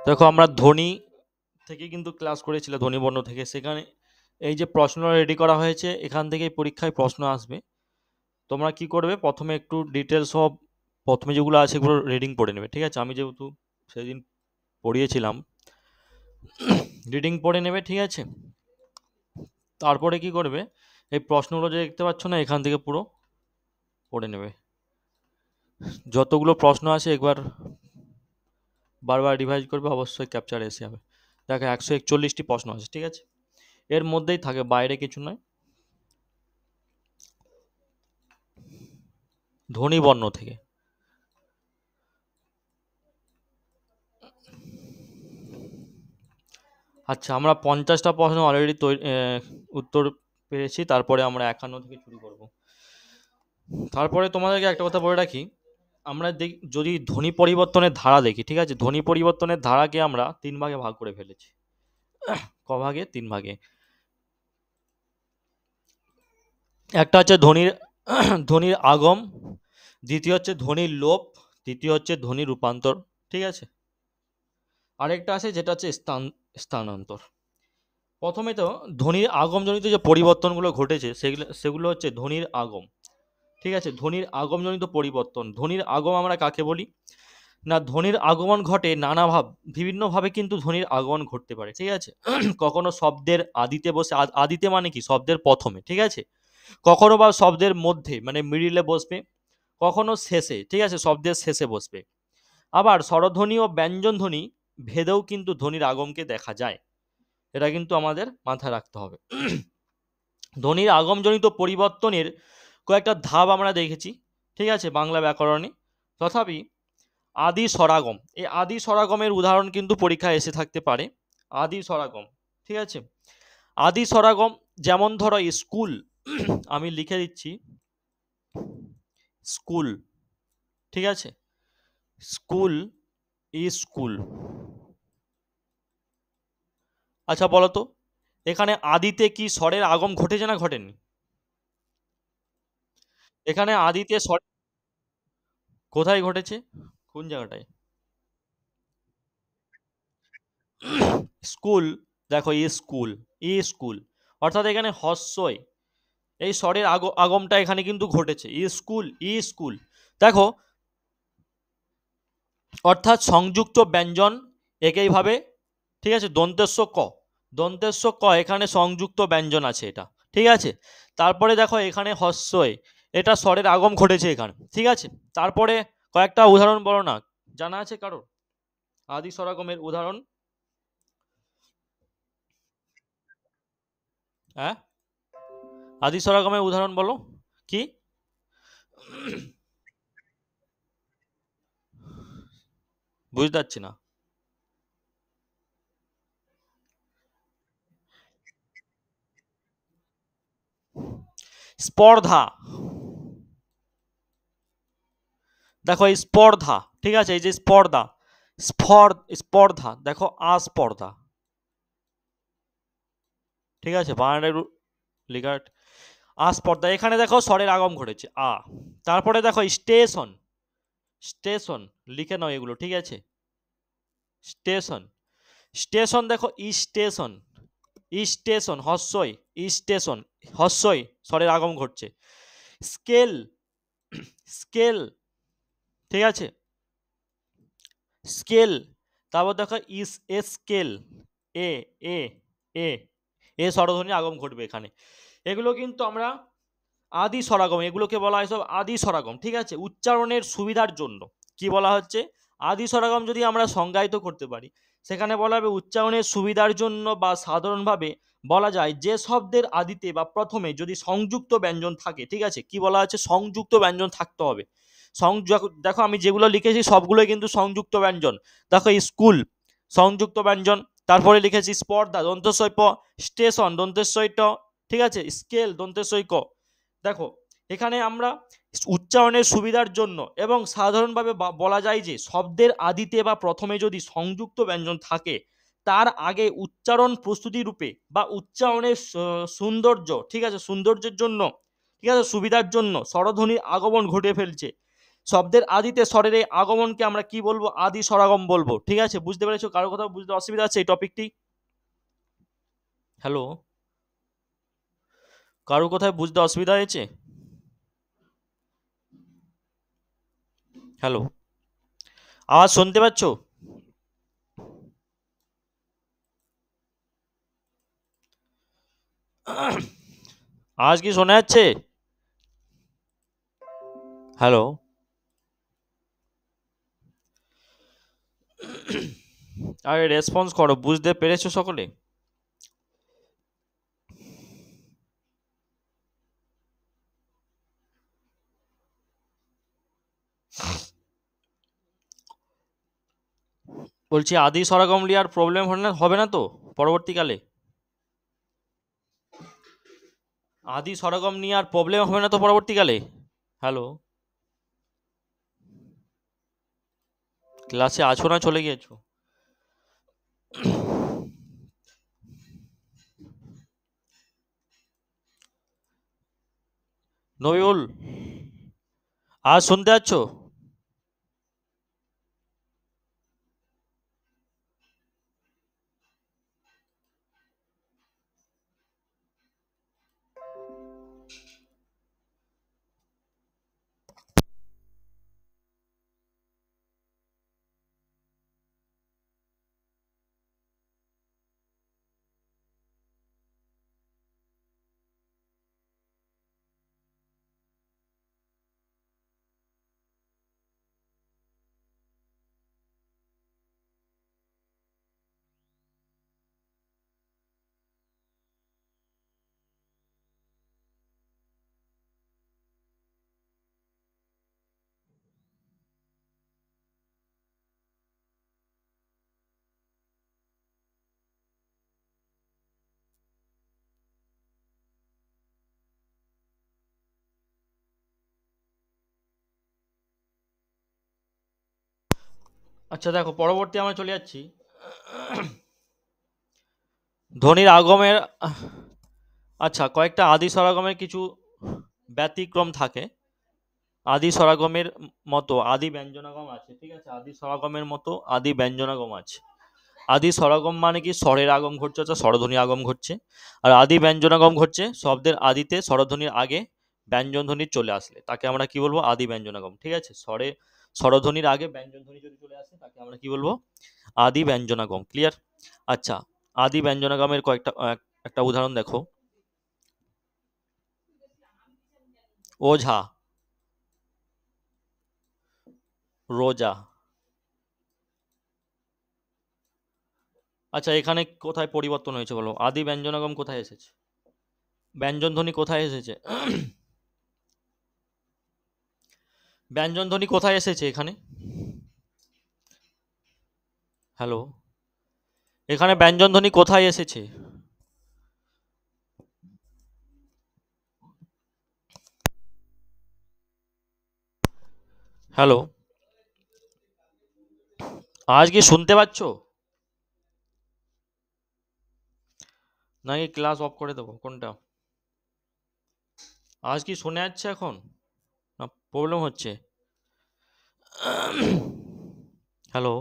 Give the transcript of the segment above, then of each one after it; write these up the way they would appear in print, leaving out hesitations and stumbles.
দেখো আমরা ধ্বনি থেকে কিন্তু ক্লাস করেছিলাম, ধ্বনি বর্ণ থেকে। সেখানে এই যে প্রশ্ন রেডি করা হয়েছে, এখান থেকেই পরীক্ষায় প্রশ্ন আসবে। তোমরা কি করবে, প্রথমে একটু ডিটেলস সব প্রথমে যেগুলো আছে এগুলো রিডিং পড়ে নেবে, ঠিক আছে? আমি যেহেতু সেদিন পড়িয়েছিলাম, রিডিং পড়ে নেবে, ঠিক আছে? তারপরে কি করবে, এই প্রশ্নগুলো যে দেখতে পাচ্ছ না, এখান থেকে পুরো পড়ে নেবে। যতগুলো প্রশ্ন আছে একবার বারবার রিভাইজ করবে, অবশ্যই ক্যাপচারে এসে যাবে। দেখো 141টি প্রশ্ন আছে, ঠিক আছে? এর মধ্যেই থাকে, বাইরে কিছু নয়। ধ্বনি বর্ণ থেকে। আচ্ছা, আমরা 50টা প্রশ্ন অলরেডি উত্তর পেরেছি। তারপরে আমরা 51 থেকে শুরু করব। তারপরে তোমাদেরকে একটা কথা বলে রাখি, আমরা যদি ধ্বনি পরিবর্তনের ধারা দেখি, ঠিক আছে? ধ্বনি পরিবর্তনের ধারাকে আমরা 3 ভাগে ভাগ করে ফেলেছি। ক ভাগে? 3 ভাগে। একটা হচ্ছে ধ্বনির ধ্বনির আগম, দ্বিতীয় হচ্ছে ধ্বনির লোপ, তৃতীয় হচ্ছে ধ্বনির রূপান্তর, ঠিক আছে? আরেকটা আছে যেটা হচ্ছে স্থানান্তর। প্রথমে তো ধ্বনির আগমজনিত যে পরিবর্তনগুলো ঘটেছে সেগুলো হচ্ছে ধ্বনির আগম, ঠিক আছে? ধ্বনির আগমজনিত পরিবর্তন। ধ্বনির আগম আমরা কাকে বলি না, ধ্বনির আগমন ঘটে বিভিন্নভাবে, কিন্তু ধ্বনির আগমন ঘটতে পারে, ঠিক আছে? কখনো শব্দের আদিতে বসে, আদিতে মানে কি, শব্দের প্রথমে, ঠিক আছে? কখনো বা শব্দের মধ্যে মানে মিডিলে বসবে, কখনো শেষে, ঠিক আছে, শব্দের শেষে বসবে। আবার স্বরধ্বনি ও ব্যঞ্জন ধ্বনি ভেদেও কিন্তু ধ্বনির আগমকে দেখা যায়। এটা কিন্তু আমাদের মাথায় রাখতে হবে। ধ্বনির আগমজনিত পরিবর্তনের কয়েকটা ধাপ আমরা দেখেছি, ঠিক আছে, বাংলা ব্যাকরণে। তথাপি আদি স্বরাগম, এই আদি স্বরাগমের উদাহরণ কিন্তু পরীক্ষায় এসে থাকতে পারে। আদি স্বরাগম, ঠিক আছে? আদি স্বরাগম যেমন ধরো স্কুল, আমি লিখে দিচ্ছি স্কুল, ঠিক আছে? School, school. আচ্ছা বলো তো, এখানে আদিতে কি স্বরের আগম ঘটেছে না ঘটেনি? এখানে আদিতে স্বর কোথায় ঘটেছে, কোন জায়গাটায়? স্কুল, দেখো স্কুল, স্কুল, অর্থাৎ এখানে হস্যই, এই স্বরের আগমটা এখানে কিন্তু ঘটেছে। School, school. দেখো, অর্থাৎ সংযুক্ত ব্যঞ্জন একইভাবে, ঠিক আছে? দন্তেস্ব ক, দন্তেস্ব ক, এখানে সংযুক্ত ব্যঞ্জন আছে এটা, ঠিক আছে? তারপরে দেখো এখানে হস্যই, এটা স্বরের আগম ঘটেছে এখানে, ঠিক আছে? তারপরে কয়েকটা উদাহরণ বলো না, জানা আছে কারো আদি স্বরাগমের উদাহরণ? হ্যাঁ, আদি স্বরাগমের উদাহরণ বলো কি? বুঝতে পারছি না। স্পর্ধা, দেখো এই স্পর্ধা, ঠিক আছে? এই যে স্পর্ধা, স্পর্ধা, দেখো আস্পর্ধা, ঠিক আছে? বানানটা একটু লেখা আস্পর্ধা, এখানে দেখো স্বরের আগম ঘটেছে আ। তারপরে দেখো স্টেশন, স্টেশন, লিখে নাও এগুলো, ঠিক আছে? স্টেশন, স্টেশন, দেখো স্টেশন, স্টেশন হস্যই, স্টেশন হস্যই, স্বরের আগম ঘটছে। স্কেল, স্কেল, ঠিক আছে? স্কেল। তারপর দেখো স্কেল, এ, এ, এ, এ স্বরধ্বনির আগম ঘটবে এখানে। এগুলো কিন্তু আমরা আদি স্বরাগম, এগুলোকে বলা হয় সব আদি স্বরাগম, ঠিক আছে? উচ্চারণের সুবিধার জন্য কি বলা হচ্ছে, আদি স্বরাগম যদি আমরা সংজ্ঞায়িত করতে পারি, সেখানে বলা হবে উচ্চারণের সুবিধার জন্য, বা সাধারণভাবে বলা যায় যে শব্দের আদিতে বা প্রথমে যদি সংযুক্ত ব্যঞ্জন থাকে, ঠিক আছে? কি বলা হচ্ছে, সংযুক্ত ব্যঞ্জন থাকতে হবে। দেখো আমি যেগুলো লিখেছি সবগুলোই কিন্তু সংযুক্ত ব্যঞ্জন। দেখো স্কুল, সংযুক্ত ব্যঞ্জন। তারপরে লিখেছি স্পর্ধা, দন্তস্বই প, স্টেশন, দন্তেশ্বই ট, ঠিক আছে? স্কেল, দন্তেশ্বই ক। দেখো এখানে আমরা উচ্চারণের সুবিধার জন্য এবং সাধারণভাবে বলা যায় যে শব্দের আদিতে বা প্রথমে যদি সংযুক্ত ব্যঞ্জন থাকে, তার আগে উচ্চারণ প্রস্তুতি রূপে বা উচ্চারণের সৌন্দর্য, ঠিক আছে, সৌন্দর্যের জন্য, ঠিক আছে, সুবিধার জন্য স্বরধ্বনির আগমন ঘটে ফেলছে। শব্দের আদিতে স্বরের এই আগমনকে আমরা কি বলবো? আদি স্বরাগম বলবো। ঠিক আছে, বুঝতে পেরেছো? কারো কোথাও বুঝতে অসুবিধা আছে এই টপিকটি? হ্যালো, কারো কোথায় বুঝতে অসুবিধা হয়েছে? হ্যালো, আওয়াজ শুনতে পাচ্ছ? আওয়াজ কি শোনা যাচ্ছে? হ্যালো, আরে রেসপন্স করো, বুঝতে পেরেছো সকলে? বলছি আদি স্বরাগম নিয়ে আর প্রবলেম হবে না তো পরবর্তীকালে? আদি স্বরাগম নিয়ে আর প্রবলেম হবে না তো পরবর্তীকালে? হ্যালো, ক্লাসে আছো না চলে গিয়েছো? নবিউল, আজ শুনতে পাচ্ছ? আচ্ছা দেখো, পরবর্তী আমরা চলে যাচ্ছি ধ্বনির আগমের। আচ্ছা, কয়েকটা আদি স্বরাগমের কিছু ব্যতিক্রম থাকে। আদি স্বরাগমের মতো আদি ব্যঞ্জনাগম আছে, ঠিক আছে? আদি স্বরাগমের মতো আদি ব্যঞ্জনাগম আছে। আদি স্বরাগম মানে কি স্বরের আগম ঘটছে, অর্থাৎ স্বরধ্বনি আগম ঘটছে। আর আদি ব্যঞ্জনাগম ঘটছে শব্দের আদিতে স্বরধ্বনির আগে ব্যঞ্জন ধ্বনি চলে আসলে তাকে আমরা কি বলবো? আদি ব্যঞ্জনাগম। ঠিক আছে, স্বরধ্বনির আগে ব্যঞ্জন ধ্বনি যদি চলে আসে তাকে আমরা কি বলবো? আদি ব্যঞ্জনাগম। ক্লিয়ার? আচ্ছা, আদি ব্যঞ্জনাগমের কয়েকটা একটা উদাহরণ দেখো। ওঝা, রোজা। আচ্ছা, এখানে কোথায় পরিবর্তন হয়েছে বলো? আদি ব্যঞ্জনাগম কোথায় এসেছে? ব্যঞ্জন ধ্বনি কোথায় এসেছে? ব্যঞ্জন ধ্বনি কোথায় এসেছে এখানে? হ্যালো, এখানে ব্যঞ্জন ধ্বনি কোথায় এসেছে? হ্যালো, আজ কি শুনতে পাচ্ছ নাকি ক্লাস অফ করে দেবো? কোনটা? আজ কি শোনা যাচ্ছে এখন না প্রবলেম হচ্ছে? হ্যালো,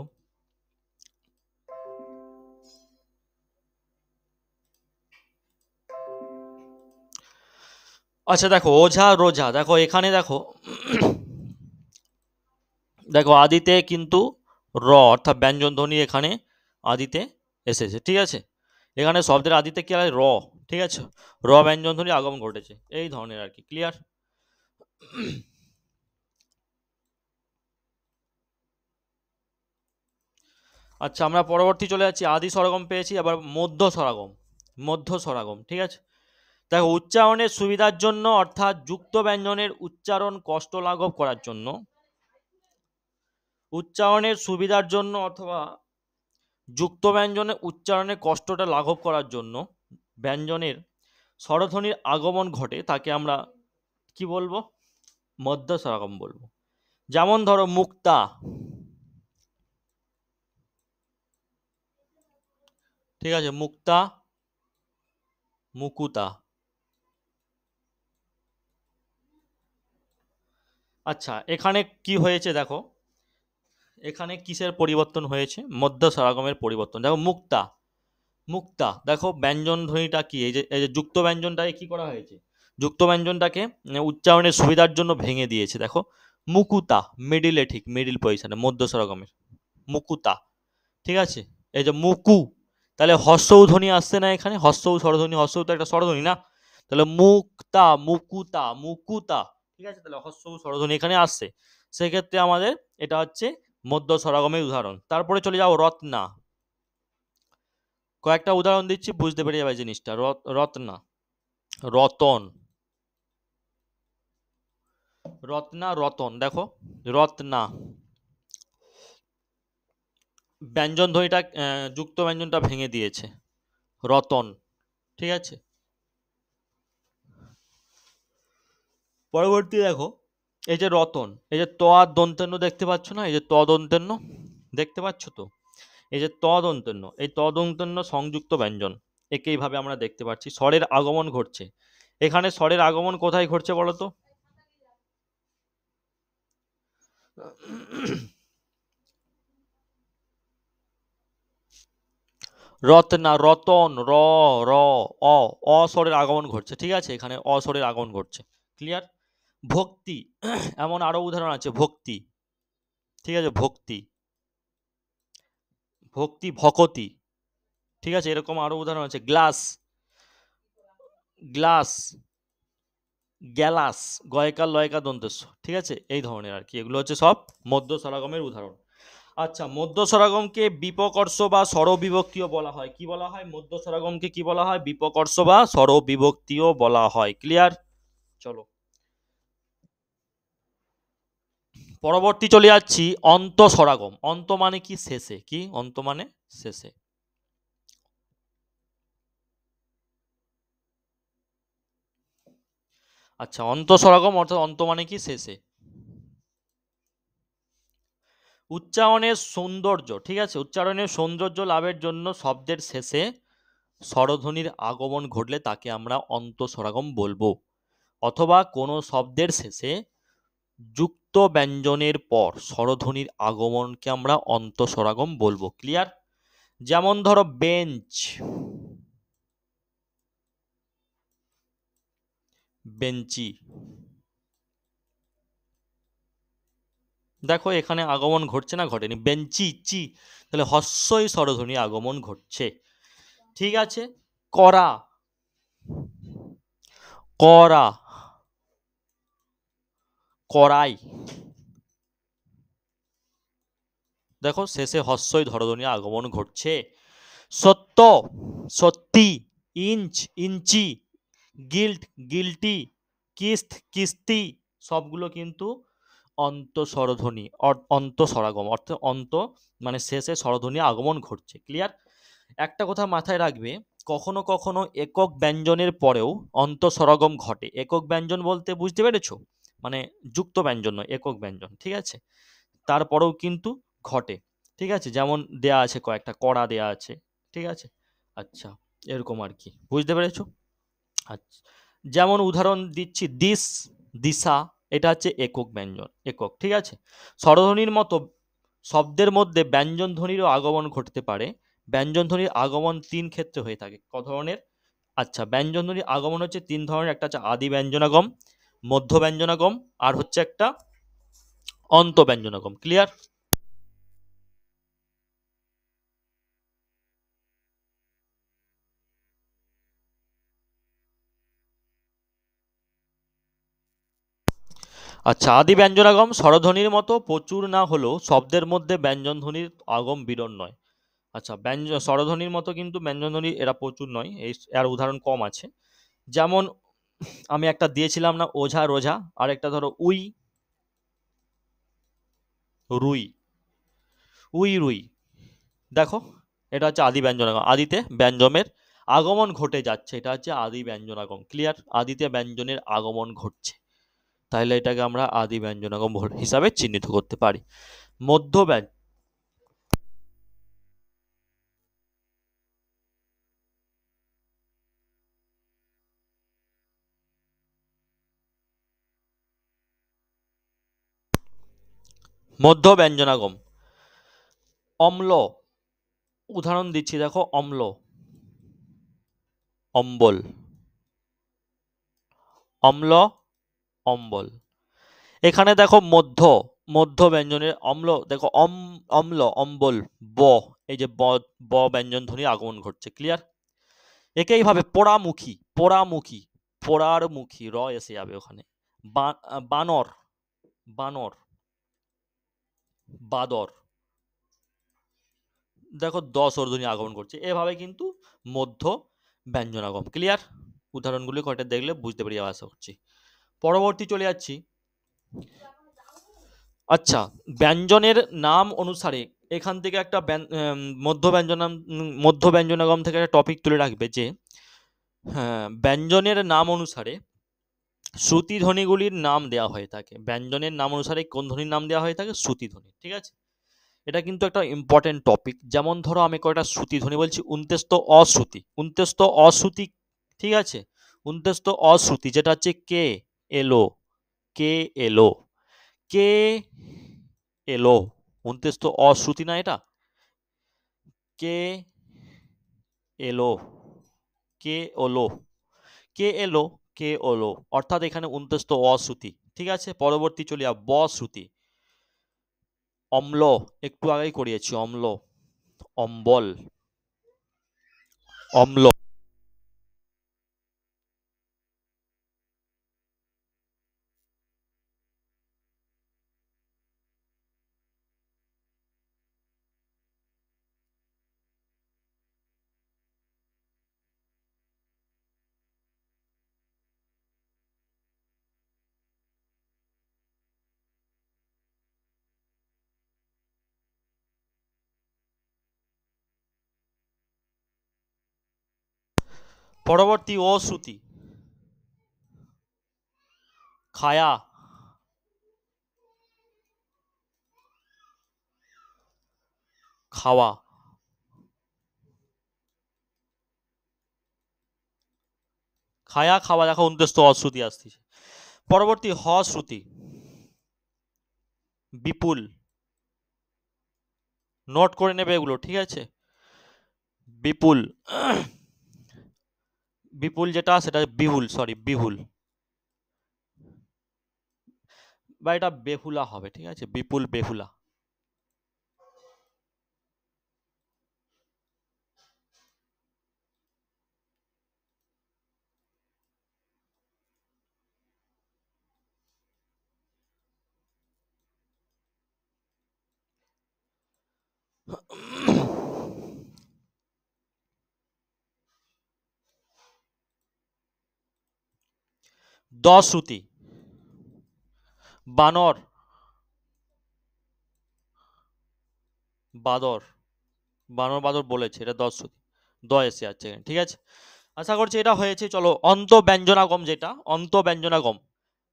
আচ্ছা দেখো, ওঝা রোজা, দেখো এখানে দেখো দেখো আদিতে কিন্তু অর্থাৎ ব্যঞ্জন ধ্বনি এখানে আদিতে এসেছে। ঠিক আছে, এখানে শব্দের আদিতে কি হয়? ঠিক আছে, ব্যঞ্জন ধ্বনি আগমন ঘটেছে, এই ধরনের আর কি। ক্লিয়ার? আচ্ছা, আমরা পরবর্তী চলে যাচ্ছি। আদি স্বরাগম পেয়েছি, আবার মধ্য স্বরাগম। মধ্য স্বরাগম, ঠিক আছে। দেখো, উচ্চারণের সুবিধার জন্য অর্থাৎ যুক্ত ব্যঞ্জনের উচ্চারণ কষ্ট লাঘব করার জন্য, উচ্চারণের সুবিধার জন্য অথবা যুক্ত ব্যঞ্জনের উচ্চারণের কষ্টটা লাঘব করার জন্য ব্যঞ্জনের স্বরধ্বনির আগমন ঘটে তাকে আমরা কি বলবো? মধ্য স্বরাগম বলবো। যেমন ধরো মুক্তা, ঠিক আছে, মুক্তা, মুকুতা। আচ্ছা, এখানে কি হয়েছে দেখো, এখানে কিসের পরিবর্তন হয়েছে? মধ্য স্বরাগমের পরিবর্তন। দেখো মুক্তা, মুক্তা দেখো ব্যঞ্জন ধ্বনিটা কি, এই যে যুক্ত ব্যঞ্জনটাকে কি করা হয়েছে, যুক্ত ব্যঞ্জনটাকে উচ্চারণের সুবিধার জন্য ভেঙে দিয়েছে। দেখো মুকুতা, মিডিলে, ঠিক মিডিল পজিশনে মধ্য স্বরগমের, মুকুতা, ঠিক আছে। এই যে মুকু, তাহলে হস্যউ ধ্বনি আসছে না এখানে, হস্যউ স্বরধ্বনি, হস্যউ তো একটা স্বরধ্বনি না, তাহলে মুক্তা, মুকুতা, মুকুতা, ঠিক আছে, তাহলে হস্যউ স্বরধ্বনি এখানে আসছে। সেক্ষেত্রে আমাদের এটা হচ্ছে মধ্য স্বরাগমের উদাহরণ। তারপরে চলে যাও রত্না, কয়েকটা উদাহরণ দিচ্ছি, বুঝতে পেরে যাবে জিনিসটা। রত্না, রতন, রত্না, রতন, দেখো রত্না, ব্যঞ্জন ধ্বনিটা যুক্ত ব্যঞ্জনটা ভেঙে দিয়েছে, রতন, ঠিক আছে। পরবর্তী দেখো, এই যে রতন, এই যে ত আর দন্তেন্য দেখতে পাচ্ছ না, এই যে ত দন্তেন্য দেখতে পাচ্ছ তো, এই যে ত দন্তেন্য, এই ত দন্তেন্য সংযুক্ত ব্যঞ্জন, একে এইভাবে আমরা দেখতে পাচ্ছি, স্বরের আগমন ঘটছে। এখানে স্বরের আগমন কোথায় ঘটছে বলো তো? রত্না, রতন, র, র, অ, স্বরের আগমন ঘটছে, ঠিক আছে, এখানে স্বরের আগমন ঘটছে। ক্লিয়ার? ভক্তি, এমন আরো উদাহরণ আছে, ভক্তি, ঠিক আছে, ভক্তি, ভক্তি, ভকতি, ঠিক আছে, এরকম আরো উদাহরণ আছে। গ্লাস, গ্লাস, গ্যালাস, গয়কার লয়কার দন্তেস, ঠিক আছে, এই ধরনের আর কি, এগুলো হচ্ছে সব মধ্য স্বরাগমের উদাহরণ। আচ্ছা, মধ্য স্বরাগমকে বিপকর্ষ বা স্বরবিভক্তিও বলা হয়। কি বলা হয়? মধ্য স্বরাগমকে কি বলা হয়? বিপকর্ষ বা স্বরবিভক্তিও বলা হয়। ক্লিয়ার? চলো পরবর্তী চলে যাচ্ছি, অন্ত স্বরাগম। অন্ত মানে কি? শেষে। কি অন্ত মানে? শেষে। আচ্ছা, অন্ত স্বরাগম অর্থাৎ অন্ত মানে কি? শেষে। উচ্চারণের সৌন্দর্য, ঠিক আছে, উচ্চারণের সৌন্দর্য লাভের জন্য শব্দের শেষে স্বরধ্বনির আগমন ঘটলে তাকে আমরা অন্ত স্বরাগম বলবো। অথবা কোনো শব্দের শেষে যুক্ত ব্যঞ্জনের পর স্বরধ্বনির আগমনকে আমরা অন্ত স্বরাগম বলবো। ক্লিয়ার? যেমন ধরো বেঞ্চ, বেঞ্চি, দেখো এখানে আগমন ঘটছে না ঘটেনি? বেঞ্চি, চি, তাহলে হস্যই স্বরধ্বনি আগমন ঘটছে। ঠিক আছে। করা, করা, করাই, দেখো শেষে হস্যই ধরধ্বনি আগমন ঘটছে। সত্য, সত্যি, ইঞ্চ, ইঞ্চি, গিল্ট, গিল্টি, কিস্ত, কিস্তি, সবগুলো কিন্তু অন্ত স্বরধ্বনি, অন্ত স্বরাগম, অর্থাৎ অন্ত মানে শেষে স্বরধ্বনি আগমন ঘটছে। ক্লিয়ার? একটা কথা মাথায় রাখবে, কখনো কখনো একক ব্যঞ্জনের পরেও অন্ত স্বরাগম ঘটে। একক ব্যঞ্জন বলতে বুঝতে পেরেছো? মানে যুক্ত ব্যঞ্জন নয়, একক ব্যঞ্জন, ঠিক আছে, তারপরেও কিন্তু ঘটে। ঠিক আছে, যেমন দেয়া আছে কয়েকটা, কড়া দেয়া আছে, ঠিক আছে। আচ্ছা, এরকম আর কি, বুঝতে পেরেছো? আচ্ছা, যেমন উদাহরণ দিচ্ছি, দিস, দিশা, এটা হচ্ছে একক ব্যঞ্জন, একক, ঠিক আছে। স্বরধ্বনির মতো শব্দের মধ্যে ব্যঞ্জন ধ্বনিরও আগমন ঘটতে পারে। ব্যঞ্জন ধ্বনির আগমন তিন ক্ষেত্রে হয়ে থাকে। ক ধরনের? আচ্ছা, ব্যঞ্জন ধ্বনির আগমন হচ্ছে তিন ধরনের, একটা হচ্ছে আদি ব্যঞ্জনাগম, মধ্য ব্যঞ্জনাগম, আর হচ্ছে একটা অন্ত ব্যঞ্জনাগম। ক্লিয়ার? আচ্ছা, আদি ব্যঞ্জনাগম স্বরধ্বনির মতো প্রচুর না হলেও শব্দের মধ্যে ব্যঞ্জন ধ্বনির আগম বিরল নয়। আচ্ছা, স্বরধ্বনির মতো কিন্তু ব্যঞ্জনধ্বনি এরা প্রচুর নয়, এর উদাহরণ কম আছে। যেমন আমি একটা দিয়েছিলাম না, ওঝা, রোঝা, আর একটা ধরো উই, রুই, উই, রুই, দেখো এটা হচ্ছে আদি ব্যঞ্জনাগম, আদিতে ব্যঞ্জনের আগমন ঘটে যাচ্ছে, এটা হচ্ছে আদি ব্যঞ্জনাগম। ক্লিয়ার? আদিতে ব্যঞ্জনের আগমন ঘটছে, তাহলে এটাকে আমরা আদি ব্যঞ্জনাগম হিসাবে চিহ্নিত করতে পারি। মধ্য মধ্য ব্যঞ্জনাগম। অম্ল, উদাহরণ দিচ্ছি দেখো, অম্ল, অম্বল, অম্ল, অম্বল। এখানে দেখো মধ্য, মধ্য ব্যঞ্জনের অম্ল, দেখো অম্ল, অম্বল, ব, এই যে ব ব্যঞ্জন ধ্বনির আগমন ঘটছে। ক্লিয়ার? একে এইভাবে পোড়ামুখী, পোড়ামুখী, পোড়ার মুখী, র এসে যাবে ওখানে। বানর, বানর, বাদর, দেখো ধ্বনি আগমন করছে। এভাবে কিন্তু মধ্য ব্যঞ্জনাগম। ক্লিয়ার? উদাহরণগুলি কয়টা দেখলে বুঝতে পারি আশা করছি। পরবর্তী চলে যাচ্ছি। আচ্ছা, ব্যঞ্জনের নাম অনুসারে এখান থেকে একটা মধ্য ব্যঞ্জনাগম থেকে একটা টপিক তুলে রাখবে যে হ্যাঁ, ব্যঞ্জনের নাম অনুসারে শ্রুতি ধ্বনিগুলির নাম দেওয়া হয়ে থাকে। ব্যঞ্জনের নাম অনুসারে কোন ধ্বনির নাম দেওয়া হয়ে থাকে? শ্রুতি ধ্বনি। ঠিক আছে? এটা কিন্তু একটা ইম্পর্টেন্ট টপিক। যেমন ধরো আমি কয়টা শ্রুতি ধ্বনি বলছি। উনতেস্ত অশ্রুতি, উনতেস্ত অশ্রুতি, ঠিক আছে? উনতেস্ত অশ্রুতি যেটা হচ্ছে কে এলো, কে এলো, কে এলো, উনতেস্ত অশ্রুতি না এটা? কে এলো, কে ওলো, কে এলো, কে ওলো, অর্থাৎ এখানে উনতেস্ত অশ্রুতি। ঠিক আছে? পরবর্তী চলিয়া ব শ্রুতি। অম্ল, একটু আগেই করিয়েছি, অম্ল, অম্বল, অম্ল। পরবর্তী ও শ্রুতি। খায়া, খাওয়া, খায়া, খাওয়া, দেখো উনতেস্ত অশ্রুতি আসতেছে। পরবর্তী হ শ্রুতি। বিপুল, নোট করে নেবে এগুলো, ঠিক আছে? বিপুল, বিপুল যেটা সেটা বিহুল, সরি বিহুল, বা এটা বেহুলা হবে। ঠিক আছে? বিপুল, বেহুলা। দশ শ্রুতি। বানর, বাদর, বানর, বাদর বলেছে, এটা দশ শ্রুতি। দ এসে যাচ্ছে এখানে। ঠিক আছে? আশা করছি এটা হয়েছে। চলো অন্ত ব্যঞ্জনাগম, যেটা অন্ত ব্যঞ্জনাগম।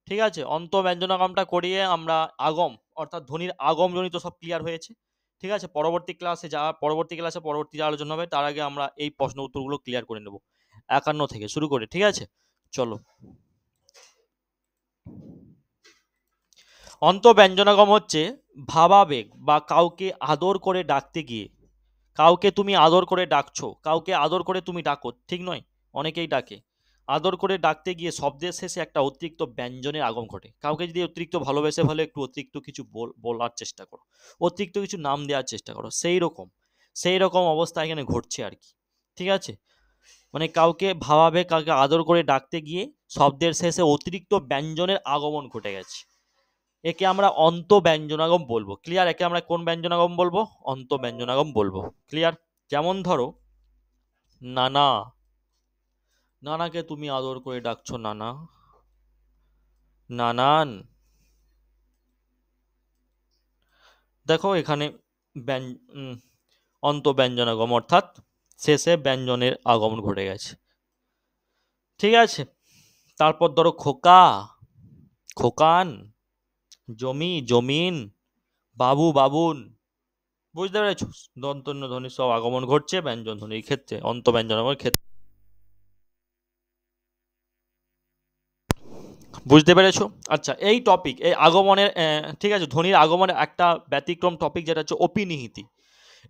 ঠিক আছে? অন্ত ব্যঞ্জনাগমটা করিয়ে আমরা আগম অর্থাৎ ধ্বনির আগম জনিত সব ক্লিয়ার হয়েছে। ঠিক আছে? পরবর্তী ক্লাসে পরবর্তী যা আলোচনা হবে তার আগে আমরা এই প্রশ্ন উত্তরগুলো ক্লিয়ার করে নেব 51 থেকে শুরু করে। ঠিক আছে? চলো। অন্ত ব্যঞ্জনাগম হচ্ছে ভাবাবেগ বা কাউকে আদর করে ডাকতে গিয়ে, কাউকে তুমি আদর করে ডাকছো, কাউকে আদর করে তুমি ডাকো, ঠিক নয়? অনেকেই ডাকে। আদর করে ডাকতে গিয়ে শব্দের শেষে একটা অতিরিক্ত ব্যঞ্জনের আগম ঘটে। কাউকে যদি অতিরিক্ত ভালোবেসে ফেলে একটু অতিরিক্ত কিছু বলার চেষ্টা করো, অতিরিক্ত কিছু নাম দেওয়ার চেষ্টা করো, সেই রকম অবস্থা এখানে ঘটছে আর কি। ঠিক আছে? মানে কাউকে ভাবাবে, কাউকে আদর করে ডাকতে গিয়ে শব্দের শেষে অতিরিক্ত ব্যঞ্জনের আগমন ঘটে গেছে। একে আমরা অন্ত ব্যঞ্জনাগম বলবো। ক্লিয়ার? একে আমরা কোন ব্যঞ্জনাগম বলবো? অন্ত ব্যঞ্জনাগম বলবো। ক্লিয়ার? যেমন ধরো নানা, নানাকে তুমি আদর করে ডাকছো নানা, নানান। দেখো এখানে অন্ত ব্যঞ্জনাগম অর্থাৎ শেষে ব্যঞ্জনের আগমন ঘটে গেছে। ঠিক আছে? তারপর ধরো খোকা, খোকান, জমি, জমিন, বাবু, বাবুন। বুঝতে পেরেছো? দন্তন্য ধ্বনির সব আগমন ঘটছে ব্যঞ্জন ধ্বনির ক্ষেত্রে, অন্ত ব্যঞ্জনাগমের ক্ষেত্রে। বুঝতে পেরেছো? আচ্ছা, এই টপিক, এই আগমনের ঠিক আছে, ধ্বনির আগমনের একটা ব্যতিক্রম টপিক যেটা হচ্ছে অপিনিহিতি।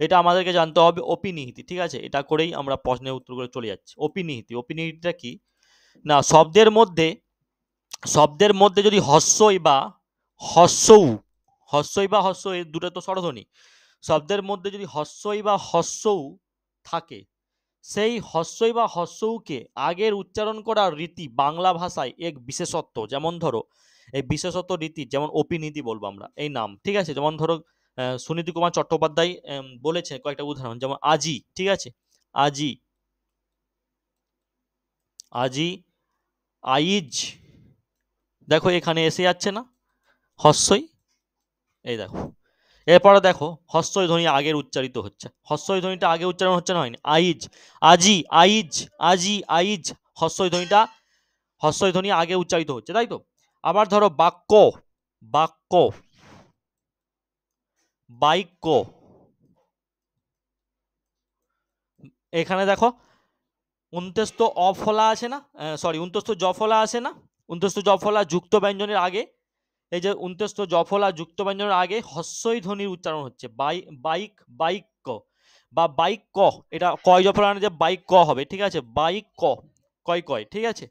এটা আমাদেরকে জানতে হবে, অপিনিহিতি। ঠিক আছে, এটা করেই আমরা প্রশ্নের উত্তর করে চলে যাচ্ছি। অপিনিহিতি, অপিনিহিতিটা কি না, শব্দের মধ্যে যদি হস্যই বা হস্যউ, হস্যই বা হস্য, এই দুটো তো স্বরধ্বনি। শব্দের মধ্যে যদি হস্যই বা হস্যউ থাকে, সেই হস্যই বা হস্যউকে আগের উচ্চারণ করার রীতি বাংলা ভাষায় এক বিশেষত্ব। যেমন ধরো, এই বিশেষত্ব রীতি যেমন অপিনীতি বলবো আমরা, এই নাম। ঠিক আছে, যেমন ধরো সুনীতি কুমার চট্টোপাধ্যায় বলেছে কয়েকটা উদাহরণ, যেমন আজি। ঠিক আছে, আজি, আজি, আইজ। দেখো এখানে এসে যাচ্ছে না হস্যই, এই দেখো। এরপরে দেখো হস্যই ধ্বনি আগের উচ্চারিত হচ্ছে, হস্যই ধ্বনিটা আগে উচ্চারণ হচ্ছে না, হয়নি? আইজ, আজি, আইজ, আজি, আইজ। হস্যই ধ্বনিটা, হস্যই ধ্বনি আগে উচ্চারিত হচ্ছে, তাই তো? আবার ধরো বাক্য, বাক্য, বাক্য। এখানে দেখো উন্তস্ত অফলা আছে না, সরি, উন্তস্ত জফলা আছে না, উন্তস্ত জফলা যুক্ত ব্যঞ্জনের আগে, এই যে উন্তস্ত জফলা যুক্ত ব্যঞ্জনের আগে হস্যই ধ্বনির উচ্চারণ হচ্ছে। বাইক, বাইক্য বা বাইক, এটা কয় জফলা না, যে বাইক ক হবে। ঠিক আছে, বাইক ক, কয় কয়। ঠিক আছে,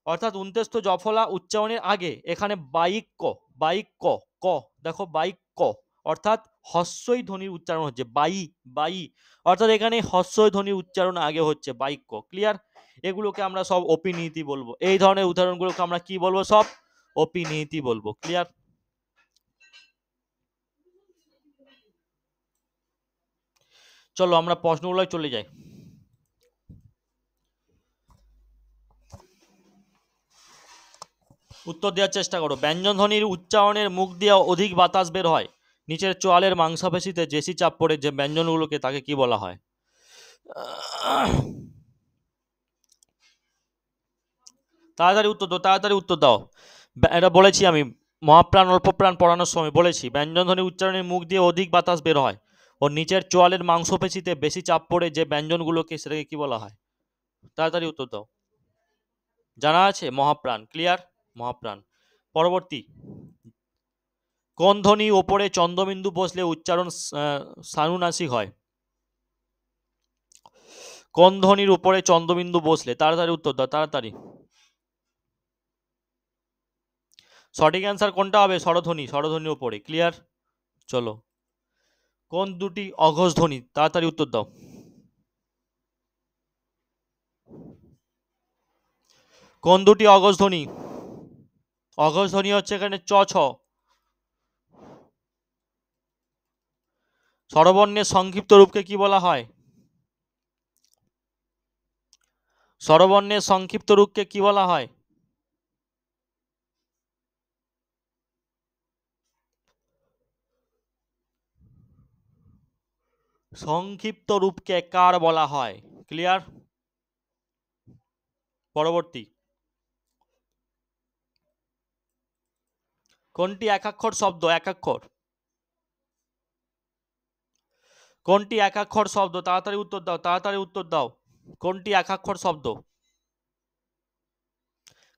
অর্থাৎ উনতেস্ত জফলা উচ্চারণের আগে এখানে বাইক, বাইক, ক, দেখো বাইক, অর্থাৎ হস্যই ধ্বনির উচ্চারণ হচ্ছে বাই, বাই, অর্থাৎ এখানে হস্যই ধ্বনির উচ্চারণ আগে হচ্ছে বাইক। ক্লিয়ার? এগুলোকে আমরা সব অপিনীতি বলবো, এই ধরনের উদাহরণগুলোকে আমরা কি বলবো? সব অপিনীতি বলবো। ক্লিয়ার? চলো আমরা প্রশ্নগুলোয় চলে যাই। উত্তর দেওয়ার চেষ্টা করো। ব্যঞ্জন ধ্বনির উচ্চারণের মুখ দিয়ে অধিক বাতাস বের হয়, নিচের চোয়ালের মাংসপেশিতে বেশি চাপ পড়ে যে ব্যঞ্জনগুলোকে, তাকে কি বলা হয়? তাড়াতাড়ি উত্তর দাও, তাড়াতাড়ি উত্তর দাও। এটা বলেছি আমি মহাপ্রাণ অল্পপ্রাণ পড়ানোর সময়, বলেছি ব্যঞ্জন ধ্বনি উচ্চারণের মুখ দিয়ে অধিক বাতাস বের হয় ও নিচের চোয়ালের মাংসপেশিতে বেশি চাপ পড়ে যে ব্যঞ্জনগুলোকে, সেটাকে কি বলা হয়? তাড়াতাড়ি উত্তর দাও। জানা আছে? মহাপ্রাণ। ক্লিয়ার? মহাপ্রাণ। পরবর্তী, কোন ধ্বনি ওপরে চন্দ্রবিন্দু বসলে উচ্চারণ সানুনাসিক হয়? কোন ধ্বনির উপরে চন্দ্রবিন্দু বসলে? তাড়াতাড়ি উত্তর দাও, তাড়াতাড়ি। সঠিক অ্যান্সার কোনটা হবে? স্বরধ্বনি, স্বরধ্বনির উপরে। ক্লিয়ার? চলো, কোন দুটি অঘোষ ধ্বনি? তাড়াতাড়ি উত্তর দাও। কোন দুটি অঘোষ ধ্বনি? অঘোষ ধ্বনি হচ্ছে এখানে চ, ছ। স্বরবর্ণের সংক্ষিপ্ত রূপকে কি বলা হয়? স্বরবর্ণের সংক্ষিপ্ত রূপকে কি বলা হয়? সংক্ষিপ্ত রূপকে কার বলা হয়? ক্লিয়ার? পরবর্তী, কোনটি একাক্ষর শব্দ? একাক্ষর, কোনটি একাক্ষর শব্দ? তাড়াতাড়ি উত্তর দাও, তাড়াতাড়ি উত্তর দাও। কোনটি একাক্ষর শব্দ?